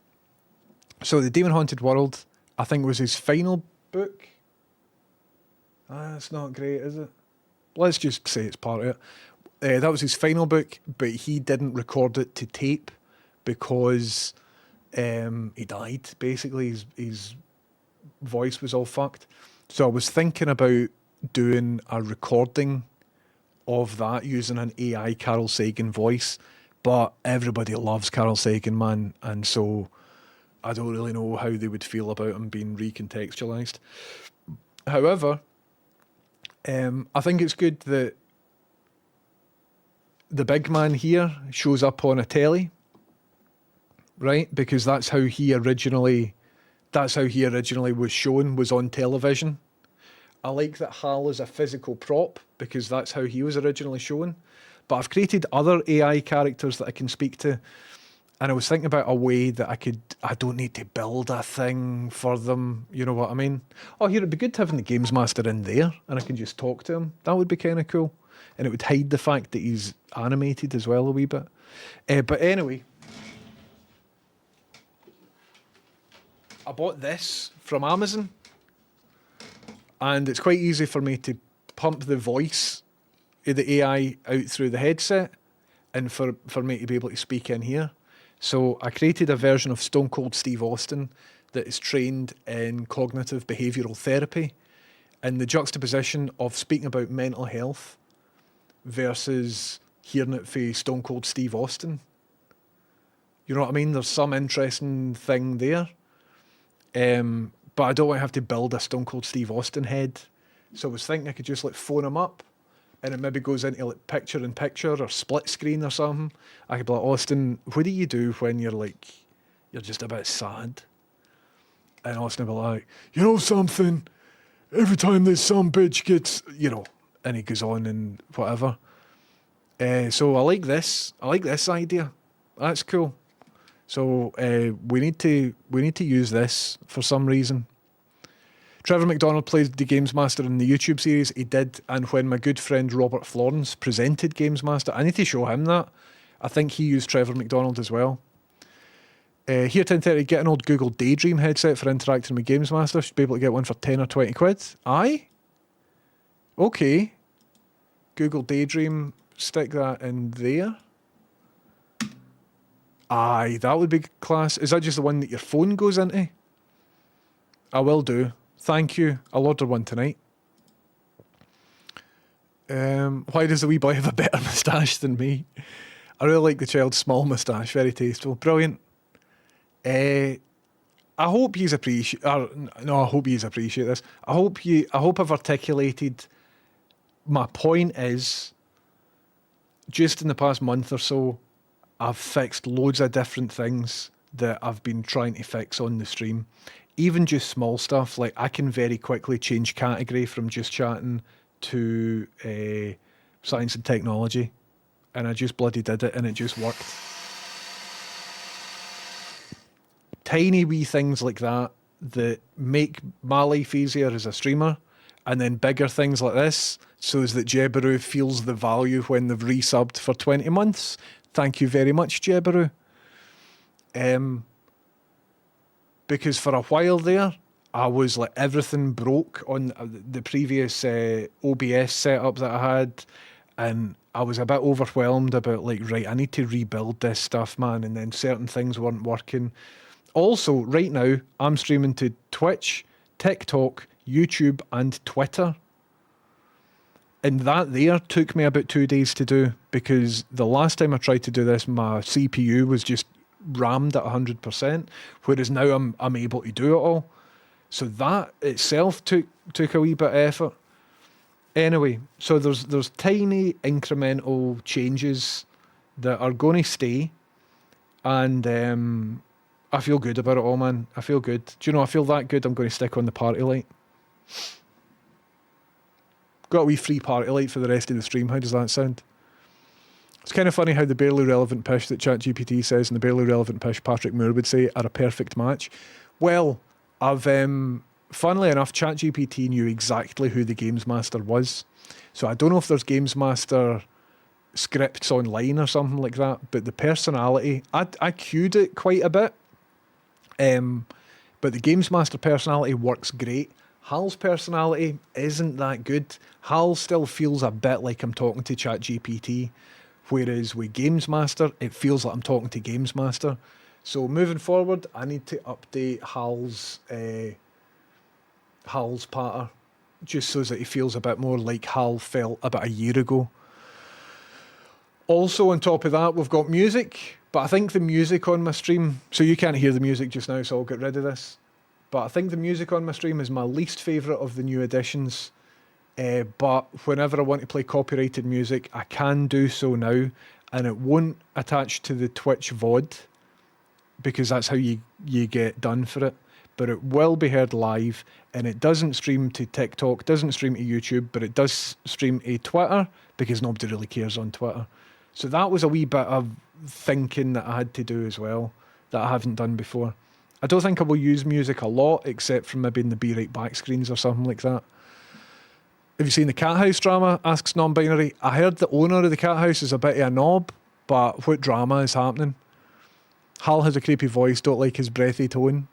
So the Demon Haunted World, I think, was his final book. That's not great, is it? Let's just say it's part of it. That was his final book, but he didn't record it to tape because he died. Basically, his voice was all fucked. So I was thinking about doing a recording of that using an AI Carl Sagan voice, but everybody loves Carl Sagan, man, and so I don't really know how they would feel about him being recontextualized. However, I think it's good that the big man here shows up on a telly, right? Because that's how he originally was shown, was on television. I like that Hal is a physical prop because that's how he was originally shown. But I've created other AI characters that I can speak to. And I was thinking about a way that I don't need to build a thing for them. You know what I mean? Oh, here, it'd be good to having the Games Master in there and I can just talk to him. That would be kind of cool. And it would hide the fact that he's animated as well a wee bit. But anyway, I bought this from Amazon. And it's quite easy for me to pump the voice of the AI out through the headset and for me to be able to speak in here. So I created a version of Stone Cold Steve Austin that is trained in cognitive behavioural therapy, and the juxtaposition of speaking about mental health versus hearing it for Stone Cold Steve Austin. You know what I mean? There's some interesting thing there. But I don't want to have to build a Stone Cold Steve Austin head. So I was thinking I could just phone him up, and it maybe goes into like picture in picture or split screen or something, I could be like, Austin, what do you do when you're just a bit sad? And Austin would be like, you know something, every time this some bitch gets, and he goes on and whatever. So I like this idea. That's cool. So we need to use this for some reason. Trevor McDonald played the Games Master in the YouTube series. He did, and when my good friend Robert Florence presented Games Master, I need to show him that. I think he used Trevor McDonald as well. Here 1030, get an old Google Daydream headset for interacting with Games Master. Should be able to get one for 10 or 20 quid. Aye? Okay. Google Daydream, stick that in there. Aye, that would be class. Is that just the one that your phone goes into? I will do. Thank you. I'll order one tonight. Why does the wee boy have a better moustache than me? I really like the child's small moustache. Very tasteful. Brilliant. I hope you appreciate. No, I hope you appreciate this. I hope I've articulated. My point is, just in the past month or so, I've fixed loads of different things that I've been trying to fix on the stream. Even just small stuff, like I can very quickly change category from just chatting to science and technology. And I just bloody did it and it just worked. Tiny wee things like that make my life easier as a streamer. And then bigger things like this, so that Jebaru feels the value when they've resubbed for 20 months. Thank you very much, Jebaru. Because for a while there, I was like, everything broke on the previous OBS setup that I had, and I was a bit overwhelmed about like, right, I need to rebuild this stuff, man, and then certain things weren't working. Also, right now, I'm streaming to Twitch, TikTok, YouTube, and Twitter. And that there took me about 2 days to do, because the last time I tried to do this, my CPU was just rammed at 100%, whereas now I'm able to do it all. So that itself took a wee bit of effort. Anyway, so there's tiny incremental changes that are going to stay, and I feel good about it all, man. I feel good. Do you know, I feel that good, I'm going to stick on the party light. Got a wee free party light for the rest of the stream. How does that sound? It's kind of funny how the barely relevant pish that ChatGPT says and the barely relevant pish Patrick Moore would say are a perfect match. Well, funnily enough, ChatGPT knew exactly who the Games Master was. So I don't know if there's Games Master scripts online or something like that, but the personality, I queued it quite a bit. But the Games Master personality works great. Hal's personality isn't that good. Hal still feels a bit like I'm talking to ChatGPT, whereas with Games Master, it feels like I'm talking to Games Master. So moving forward, I need to update Hal's patter, just so that he feels a bit more like Hal felt about a year ago. Also, on top of that, we've got music, but I think the music on my stream, so you can't hear the music just now, so I'll get rid of this. But I think the music on my stream is my least favourite of the new additions. But whenever I want to play copyrighted music, I can do so now, and it won't attach to the Twitch VOD, because that's how you get done for it. But it will be heard live, and it doesn't stream to TikTok, doesn't stream to YouTube, but it does stream to Twitter, because nobody really cares on Twitter. So that was a wee bit of thinking that I had to do as well, that I haven't done before. I don't think I will use music a lot, except for maybe in the Be Right Back screens or something like that. Have you seen the Cat House drama? Asks Non-Binary. I heard the owner of the Cat House is a bit of a knob, but what drama is happening? Hal has a creepy voice, don't like his breathy tone.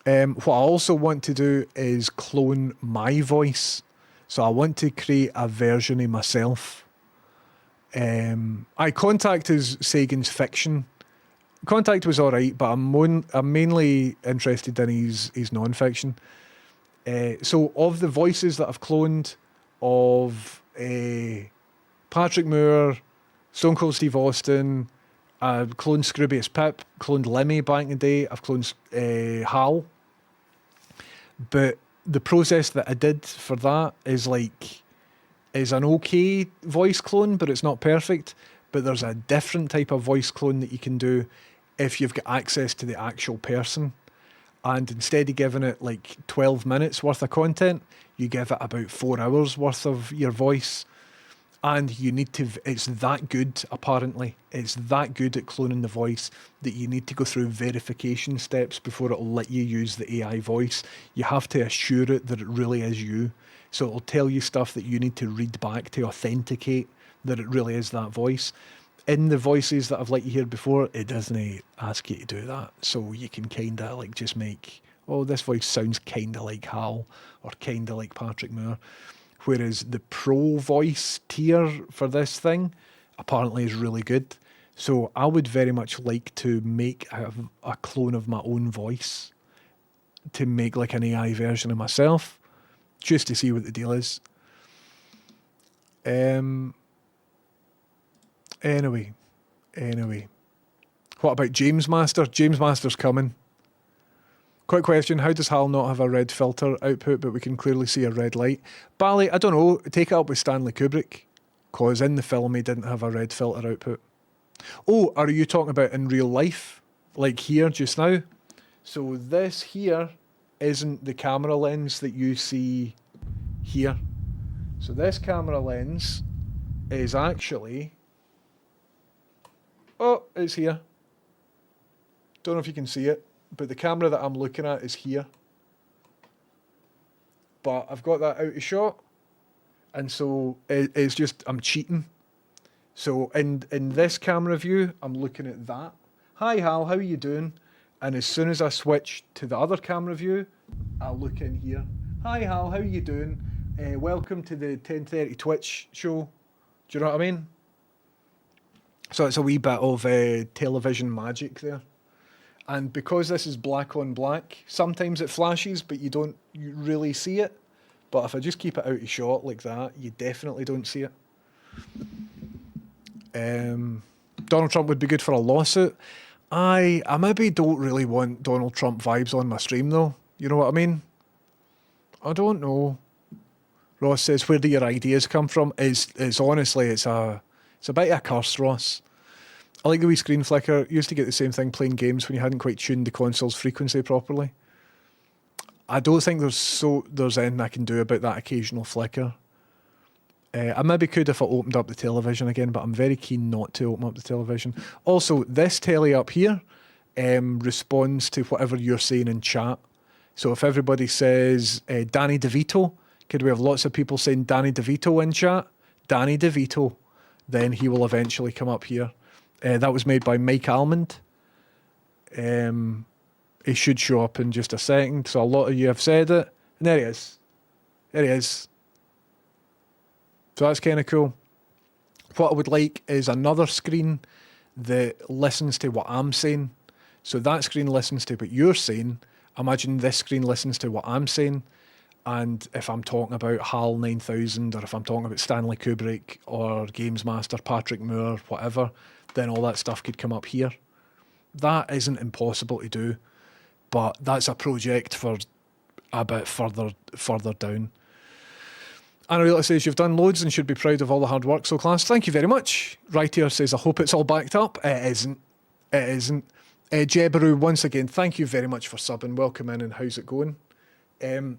What I also want to do is clone my voice. So I want to create a version of myself. Contact is Sagan's fiction. Contact was alright, but I'm mainly interested in his non-fiction. So of the voices that I've cloned of Patrick Moore, Stone Cold Steve Austin, I've cloned Scroobius Pip, cloned Lemmy back in the day, I've cloned Hal. But the process that I did for that is like, is an okay voice clone, but it's not perfect. But there's a different type of voice clone that you can do if you've got access to the actual person. And instead of giving it like 12 minutes worth of content, you give it about 4 hours worth of your voice. And you need to, it's that good, apparently. It's that good at cloning the voice that you need to go through verification steps before it'll let you use the AI voice. You have to assure it that it really is you. So it'll tell you stuff that you need to read back to authenticate that it really is that voice. In the voices that I've let you hear before, it doesn't ask you to do that. So you can kind of like just make, oh, this voice sounds kind of like Hal or kind of like Patrick Moore. Whereas the pro voice tier for this thing apparently is really good. So I would very much like to make a clone of my own voice to make like an AI version of myself, just to see what the deal is. Anyway. What about James Master? James Master's coming. Quick question, how does HAL not have a red filter output, but we can clearly see a red light? Bally, I don't know, take it up with Stanley Kubrick, because in the film he didn't have a red filter output. Oh, are you talking about in real life? Like here, just now? So this here isn't the camera lens that you see here. So this camera lens is actually... Oh, it's here. Don't know if you can see it, but the camera that I'm looking at is here. But I've got that out of shot, and so it's just, I'm cheating. So in this camera view, I'm looking at that. Hi Hal, how are you doing? And as soon as I switch to the other camera view, I'll look in here. Hi Hal, how are you doing? Welcome to the 10:30 Twitch show. Do you know what I mean? So it's a wee bit of television magic there. And because this is black on black, sometimes it flashes, but you really see it. But if I just keep it out of shot like that, you definitely don't see it. Donald Trump would be good for a lawsuit. I maybe don't really want Donald Trump vibes on my stream though. You know what I mean? I don't know. Ross says, where do your ideas come from? It's honestly, it's a bit of a curse, Ross. I like the wee screen flicker. Used to get the same thing playing games when you hadn't quite tuned the console's frequency properly. I don't think there's anything I can do about that occasional flicker. I maybe could if I opened up the television again, but I'm very keen not to open up the television. Also, this telly up here responds to whatever you're saying in chat. So if everybody says Danny DeVito, could we have lots of people saying Danny DeVito in chat? Danny DeVito. Then he will eventually come up here. That was made by Mike Almond. He should show up in just a second. So a lot of you have said it. And there he is. There he is. So that's kind of cool. What I would like is another screen that listens to what I'm saying. So that screen listens to what you're saying. Imagine this screen listens to what I'm saying. And if I'm talking about HAL 9000, or if I'm talking about Stanley Kubrick, or Games Master, Patrick Moore, whatever, then all that stuff could come up here. That isn't impossible to do, but that's a project for a bit further down. Anna says, you've done loads and should be proud of all the hard work, so class. Thank you very much. Rightier says, I hope it's all backed up. It isn't. It isn't. Jebaru, once again, thank you very much for subbing. Welcome in, and how's it going?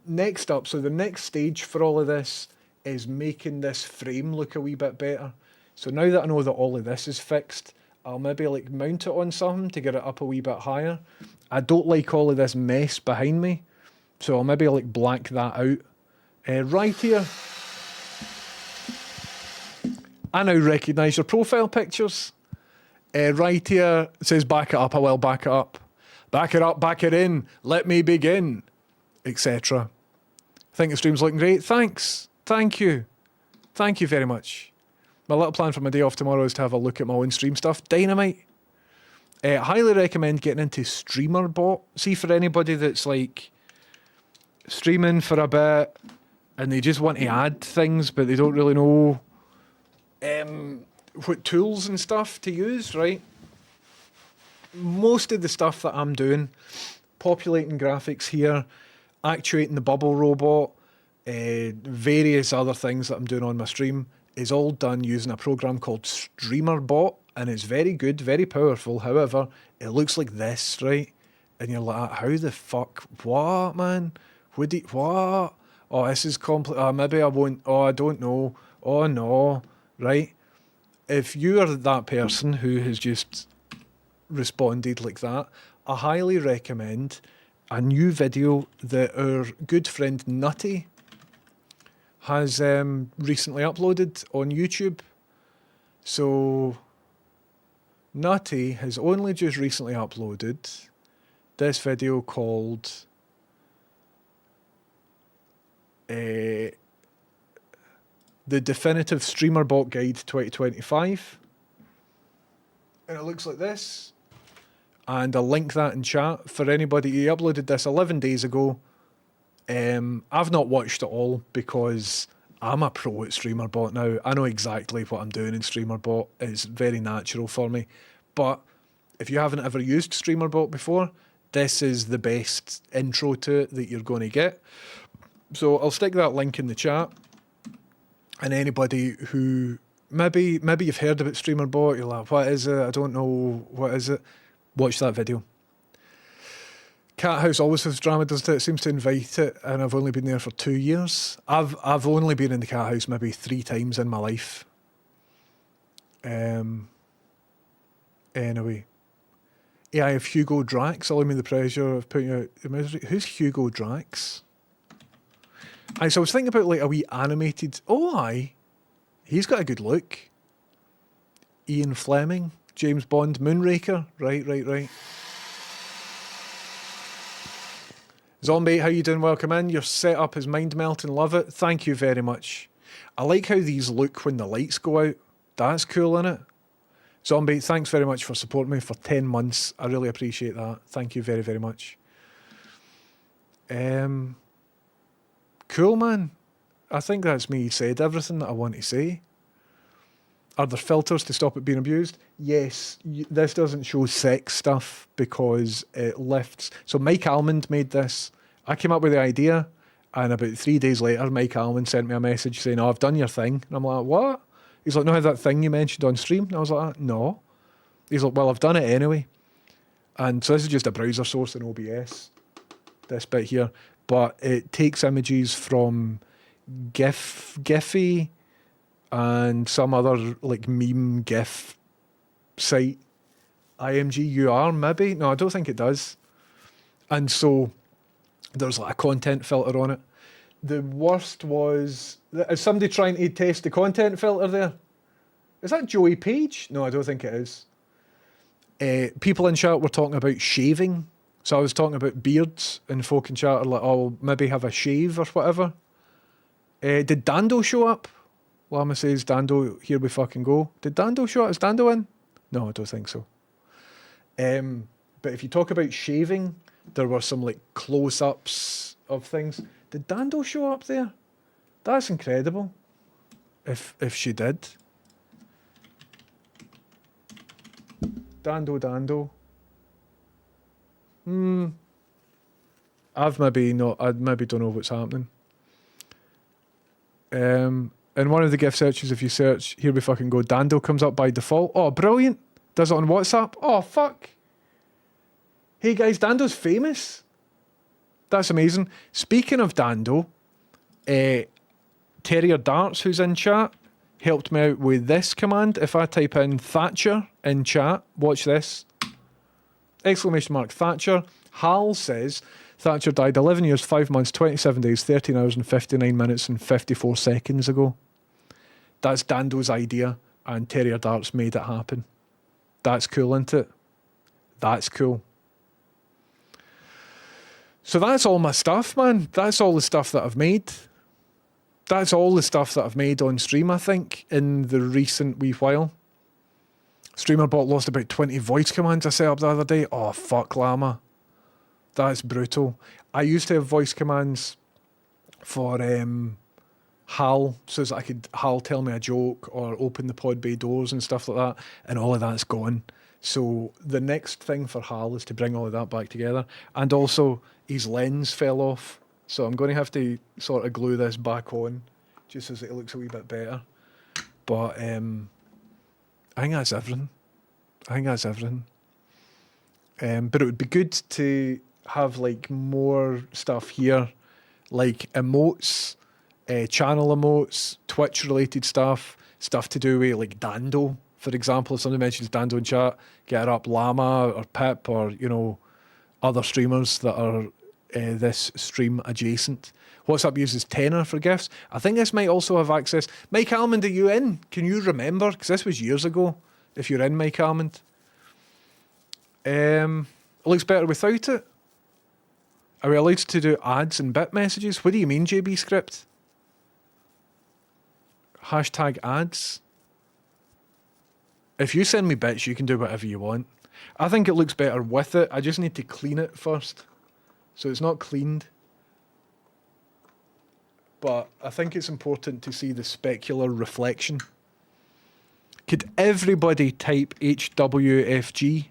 Next up, so the next stage for all of this is making this frame look a wee bit better. So now that I know that all of this is fixed, I'll maybe like mount it on something to get it up a wee bit higher. I don't like all of this mess behind me, so I'll maybe like black that out. Right here, I now recognise your profile pictures. Right here says back it up. I will back it up. Back it up, back it in. Let me begin, etc. I think the stream's looking great. Thanks. Thank you. Thank you very much. My little plan for my day off tomorrow is to have a look at my own stream stuff. Dynamite. Highly recommend getting into StreamerBot. See, for anybody that's like streaming for a bit and they just want to add things, but they don't really know what tools and stuff to use, right? Most of the stuff that I'm doing, populating graphics here, actuating the bubble robot, various other things that I'm doing on my stream is all done using a program called StreamerBot, and it's very good, very powerful. However, it looks like this, right? And you're like, how the fuck? What, man? What? Oh, this is complex. Maybe I won't. Oh, I don't know. Oh, no. Right? If you are that person who has just responded like that, I highly recommend a new video that our good friend Nutty has recently uploaded on YouTube. So Nutty has only just recently uploaded this video called The Definitive StreamerBot Guide 2025. And it looks like this. And I'll link that in chat for anybody. He uploaded this 11 days ago. I've not watched it all because I'm a pro at StreamerBot now. I know exactly what I'm doing in StreamerBot. It's very natural for me. But if you haven't ever used StreamerBot before, this is the best intro to it that you're going to get. So I'll stick that link in the chat. And anybody who maybe you've heard about StreamerBot, you're like, what is it? I don't know, what is it? Watch that video. Cat House always has drama, doesn't it? It seems to invite it, and I've only been there for 2 years. I've only been in the Cat House maybe 3 times in my life. Anyway. Yeah, I have Hugo Drax. Allow me the pleasure of putting out the misery. Who's Hugo Drax? Aye, so I was thinking about like a wee animated. Oh, aye. He's got a good look. Ian Fleming, James Bond, Moonraker. Right. Zombie, how you doing? Welcome in. Your setup is mind melting. Love it. Thank you very much. I like how these look when the lights go out. That's cool, innit? Zombie, thanks very much for supporting me for 10 months. I really appreciate that. Thank you very, very much. Cool, man. I think that's me said everything that I want to say. Are there filters to stop it being abused? Yes. This doesn't show sex stuff because it lifts. So Mike Almond made this. I came up with the idea, and about 3 days later, Mike Almond sent me a message saying, "Oh, I've done your thing." And I'm like, "What?" He's like, "No, that thing you mentioned on stream." And I was like, "No." He's like, "Well, I've done it anyway." And so this is just a browser source in OBS, this bit here. But it takes images from Giphy and some other like meme GIF site. IMGUR, maybe? No, I don't think it does. And so there's like a content filter on it. The worst was, is somebody trying to test the content filter there? Is that Joey Page? No, I don't think it is. People in chat were talking about shaving. So I was talking about beards, and folk in chat are like, "Oh, maybe have a shave or whatever." Did Dando show up? Llama says, "Dando, here we fucking go." Did Dando show up? Is Dando in? No, I don't think so. But if you talk about shaving, there were some like close-ups of things. Did Dando show up there? That's incredible. If she did. Dando. I maybe don't know what's happening. In one of the gift searches, if you search, here we fucking go, Dando comes up by default. Oh, brilliant. Does it on WhatsApp. Oh, fuck. Hey guys, Dando's famous. That's amazing. Speaking of Dando, Terrier Darts, who's in chat, helped me out with this command. If I type in Thatcher in chat, watch this. ! Thatcher. Hal says, Thatcher died 11 years, 5 months, 27 days, 13 hours and 59 minutes and 54 seconds ago. That's Dando's idea, and Terrier Darts made it happen. That's cool, isn't it? That's cool. So that's all my stuff, man. That's all the stuff that I've made. That's all the stuff that I've made on stream, I think, in the recent wee while. StreamerBot lost about 20 voice commands I set up the other day. Oh, fuck, Llama. That's brutal. I used to have voice commands for Hal, so that I could Hal tell me a joke or open the pod bay doors and stuff like that, and all of that's gone. So the next thing for Hal is to bring all of that back together. And also, his lens fell off So I'm going to have to sort of glue this back on just as it looks a wee bit better. But I think that's everything. But it would be good to have like more stuff here, like emotes, channel emotes, Twitch related stuff to do with like Dando, for example. If somebody mentions Dando in chat, get her up Llama or Pip or, you know, other streamers that are this stream adjacent. WhatsApp uses Tenor for gifts. I think this might also have access. Mike Almond, are you in? Can you remember? Because this was years ago. If you're in, Mike Almond. It looks better without it. Are we allowed to do ads and bit messages? What do you mean, JB Script? Hashtag ads. If you send me bits, you can do whatever you want. I think it looks better with it. I just need to clean it first. So it's not cleaned. But I think it's important to see the specular reflection. Could everybody type HWFG?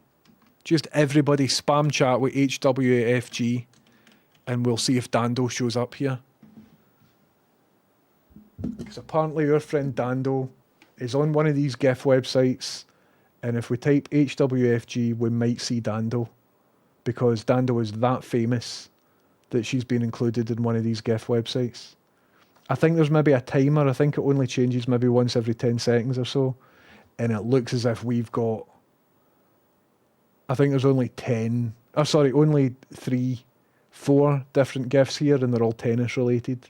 Just everybody spam chat with HWFG and we'll see if Dando shows up here. Because apparently your friend Dando is on one of these GIF websites, and if we type HWFG, we might see Dando, because Dando is that famous that she's been included in one of these GIF websites. I think there's maybe a timer. I think it only changes maybe once every 10 seconds or so, and it looks as if we've got, I think there's only only 4 different GIFs here, and they're all tennis related.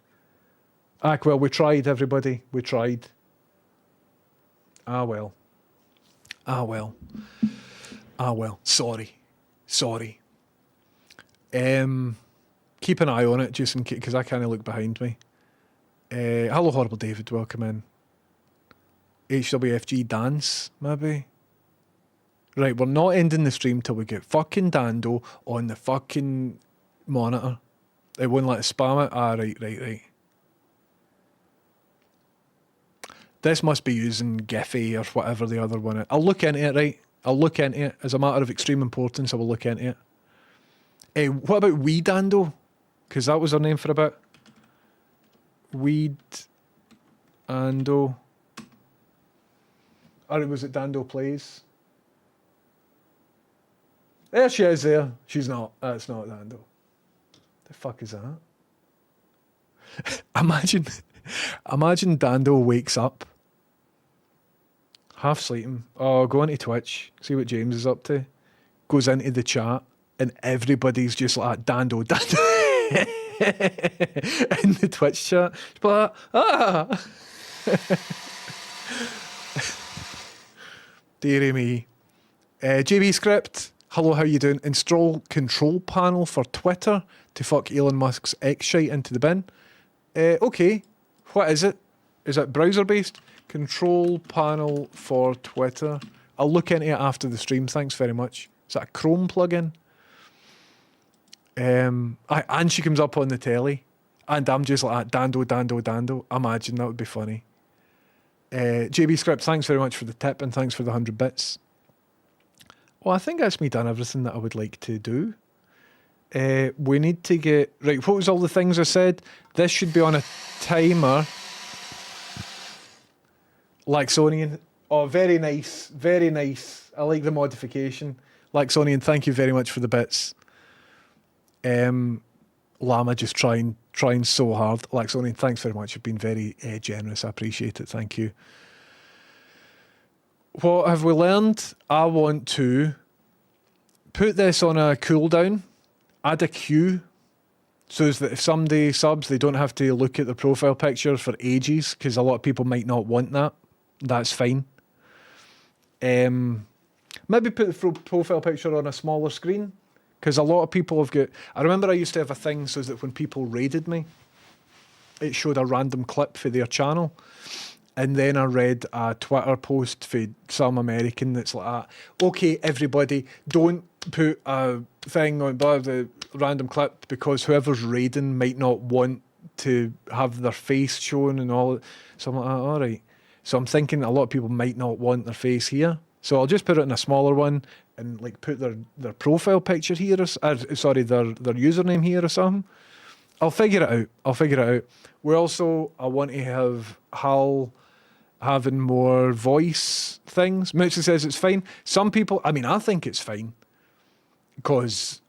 Well, we tried, everybody. We tried. Ah, well. Sorry. Keep an eye on it, just in case, because I can't look behind me. Hello, Horrible David. Welcome in. HWFG dance, maybe? Right, we're not ending the stream till we get fucking Dando on the fucking monitor. It won't let us spam it. Ah, right. This must be using Giphy or whatever the other one is. I'll look into it, right? I'll look into it. As a matter of extreme importance, I will look into it. What about Wee Dando? Because that was her name for a bit. Weed Dando. Or was it Dando Plays? There she is there. She's not. That's not Dando. The fuck is that? Imagine Dando wakes up, half sleeping. Oh, go into Twitch, see what James is up to. Goes into the chat, and everybody's just like, Dando. In the Twitch chat. But, Deary me. JB Script, hello, how you doing? Install control panel for Twitter to fuck Elon Musk's X shite into the bin. Okay. What is it? Is it browser-based? Control panel for Twitter. I'll look into it after the stream. Thanks very much. Is that a Chrome plugin? And she comes up on the telly, and I'm just like, Dando. Imagine, that would be funny. JB Script, thanks very much for the tip, and thanks for the 100 bits. Well, I think that's me done everything that I would like to do. We need to get... Right, what was all the things I said? This should be on a timer. Laxonian. Oh, very nice. Very nice. I like the modification. Laxonian, thank you very much for the bits. Llama just trying so hard. Laxonian, thanks very much. You've been very generous. I appreciate it. Thank you. What have we learned? I want to put this on a cooldown. Add a queue so that if somebody subs, they don't have to look at the profile picture for ages, because a lot of people might not want that. That's fine. Maybe put the profile picture on a smaller screen, because a lot of people have got... I remember I used to have a thing so that when people raided me, it showed a random clip for their channel. And then I read a Twitter post for some American that's like, okay, everybody, don't put a thing on the random clip, because whoever's raiding might not want to have their face shown and all. So I'm like, all right. So I'm thinking a lot of people might not want their face here. So I'll just put it in a smaller one and like put their profile picture here, their username here or something. I'll figure it out. I want to have Hal having more voice things. Mitchell says it's fine. Some people, I mean, I think it's fine because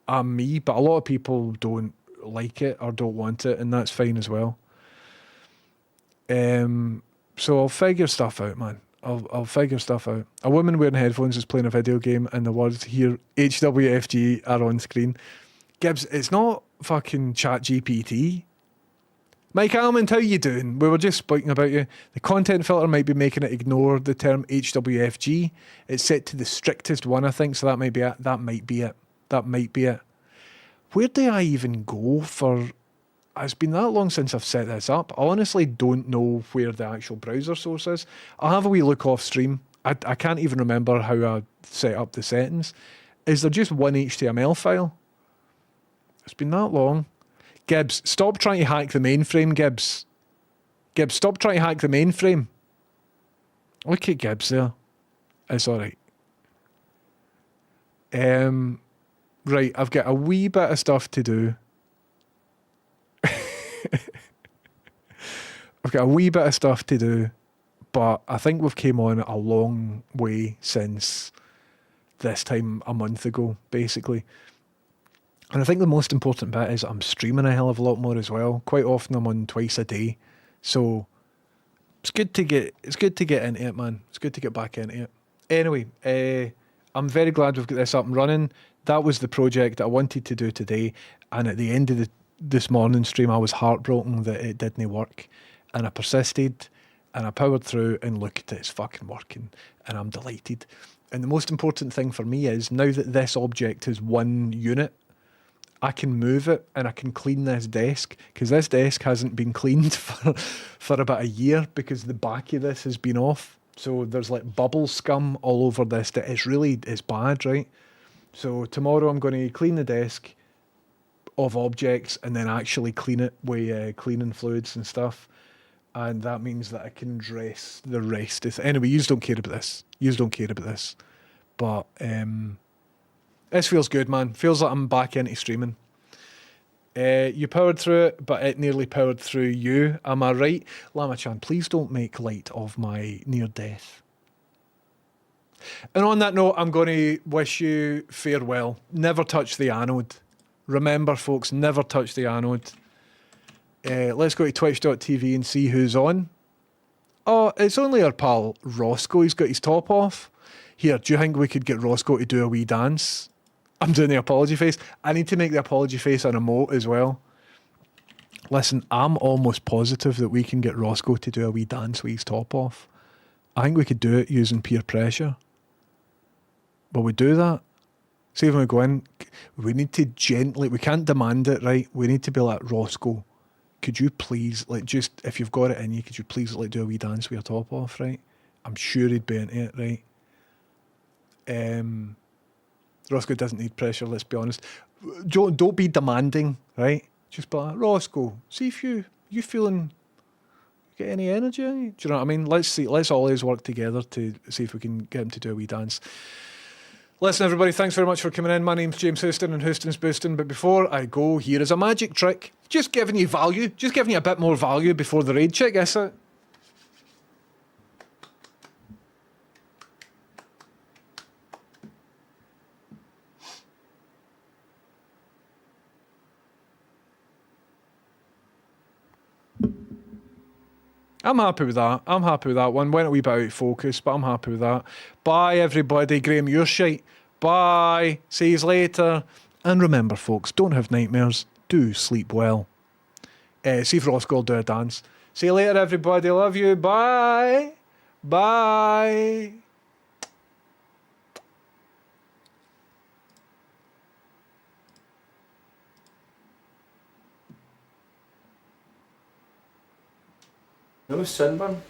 I'm me, but a lot of people don't like it or don't want it, and that's fine as well. So I'll figure stuff out, man. I'll figure stuff out. A woman wearing headphones is playing a video game, and the words here HWFG are on screen. Gibbs, it's not fucking Chat GPT. Mike Almond, how you doing? We were just speaking about you. The content filter might be making it ignore the term HWFG. It's set to the strictest one, I think, so that might be it. That might be it. Where do I even go for... It's been that long since I've set this up. I honestly don't know where the actual browser source is. I'll have a wee look off stream. I can't even remember how I set up the settings. Is there just one HTML file? It's been that long. Gibbs, stop trying to hack the mainframe, Gibbs. Gibbs, stop trying to hack the mainframe. Look at Gibbs there. It's alright. Right, I've got a wee bit of stuff to do. I've got a wee bit of stuff to do, but I think we've came on a long way since this time a month ago, basically. And I think the most important bit is I'm streaming a hell of a lot more as well. Quite often I'm on twice a day. So it's good to get into it, man. It's good to get back into it. Anyway, I'm very glad we've got this up and running. That was the project that I wanted to do today. And at the end of this morning stream, I was heartbroken that it didn't work. And I persisted and I powered through, and look at it, it's fucking working. And I'm delighted. And the most important thing for me is now that this object is one unit, I can move it and I can clean this desk, because this desk hasn't been cleaned for about a year because the back of this has been off. So there's like bubble scum all over this. It's bad, right? So tomorrow I'm going to clean the desk of objects and then actually clean it with cleaning fluids and stuff. And that means that I can dress the rest. Anyway, you don't care about this. But this feels good, man. Feels like I'm back into streaming. You powered through it, but it nearly powered through you. Am I right? Lama-chan, please don't make light of my near death. And on that note, I'm going to wish you farewell. Never touch the anode. Remember, folks, never touch the anode. Let's go to twitch.tv and see who's on. Oh, it's only our pal Roscoe. He's got his top off. Here, do you think we could get Roscoe to do a wee dance? I'm doing the apology face. I need to make the apology face an emote as well. Listen, I'm almost positive that we can get Roscoe to do a wee dance with his top off. I think we could do it using peer pressure. Will we do that? See, when we go in, we need to gently, we can't demand it, right? We need to be like, Roscoe, could you please, like, just, if you've got it in you, could you please, like, do a wee dance with your top off, right? I'm sure he'd be into it, right? Roscoe doesn't need pressure, let's be honest. Don't be demanding, right? Just be like, Roscoe, see if you feeling, get any energy? Do you know what I mean? Let's always work together to see if we can get him to do a wee dance. Listen, everybody, thanks very much for coming in. My name's James Houston and Houston's Boosting. But before I go, here is a magic trick. Just giving you value. Just giving you a bit more value before the raid. Check this out. I'm happy with that. One. Went a wee bit out of focus, but I'm happy with that. Bye, everybody. Graham, you're shite. Bye. See you later. And remember, folks, don't have nightmares. Do sleep well. See if Roscoe will do a dance. See you later, everybody. Love you. Bye. Bye. No sunburn.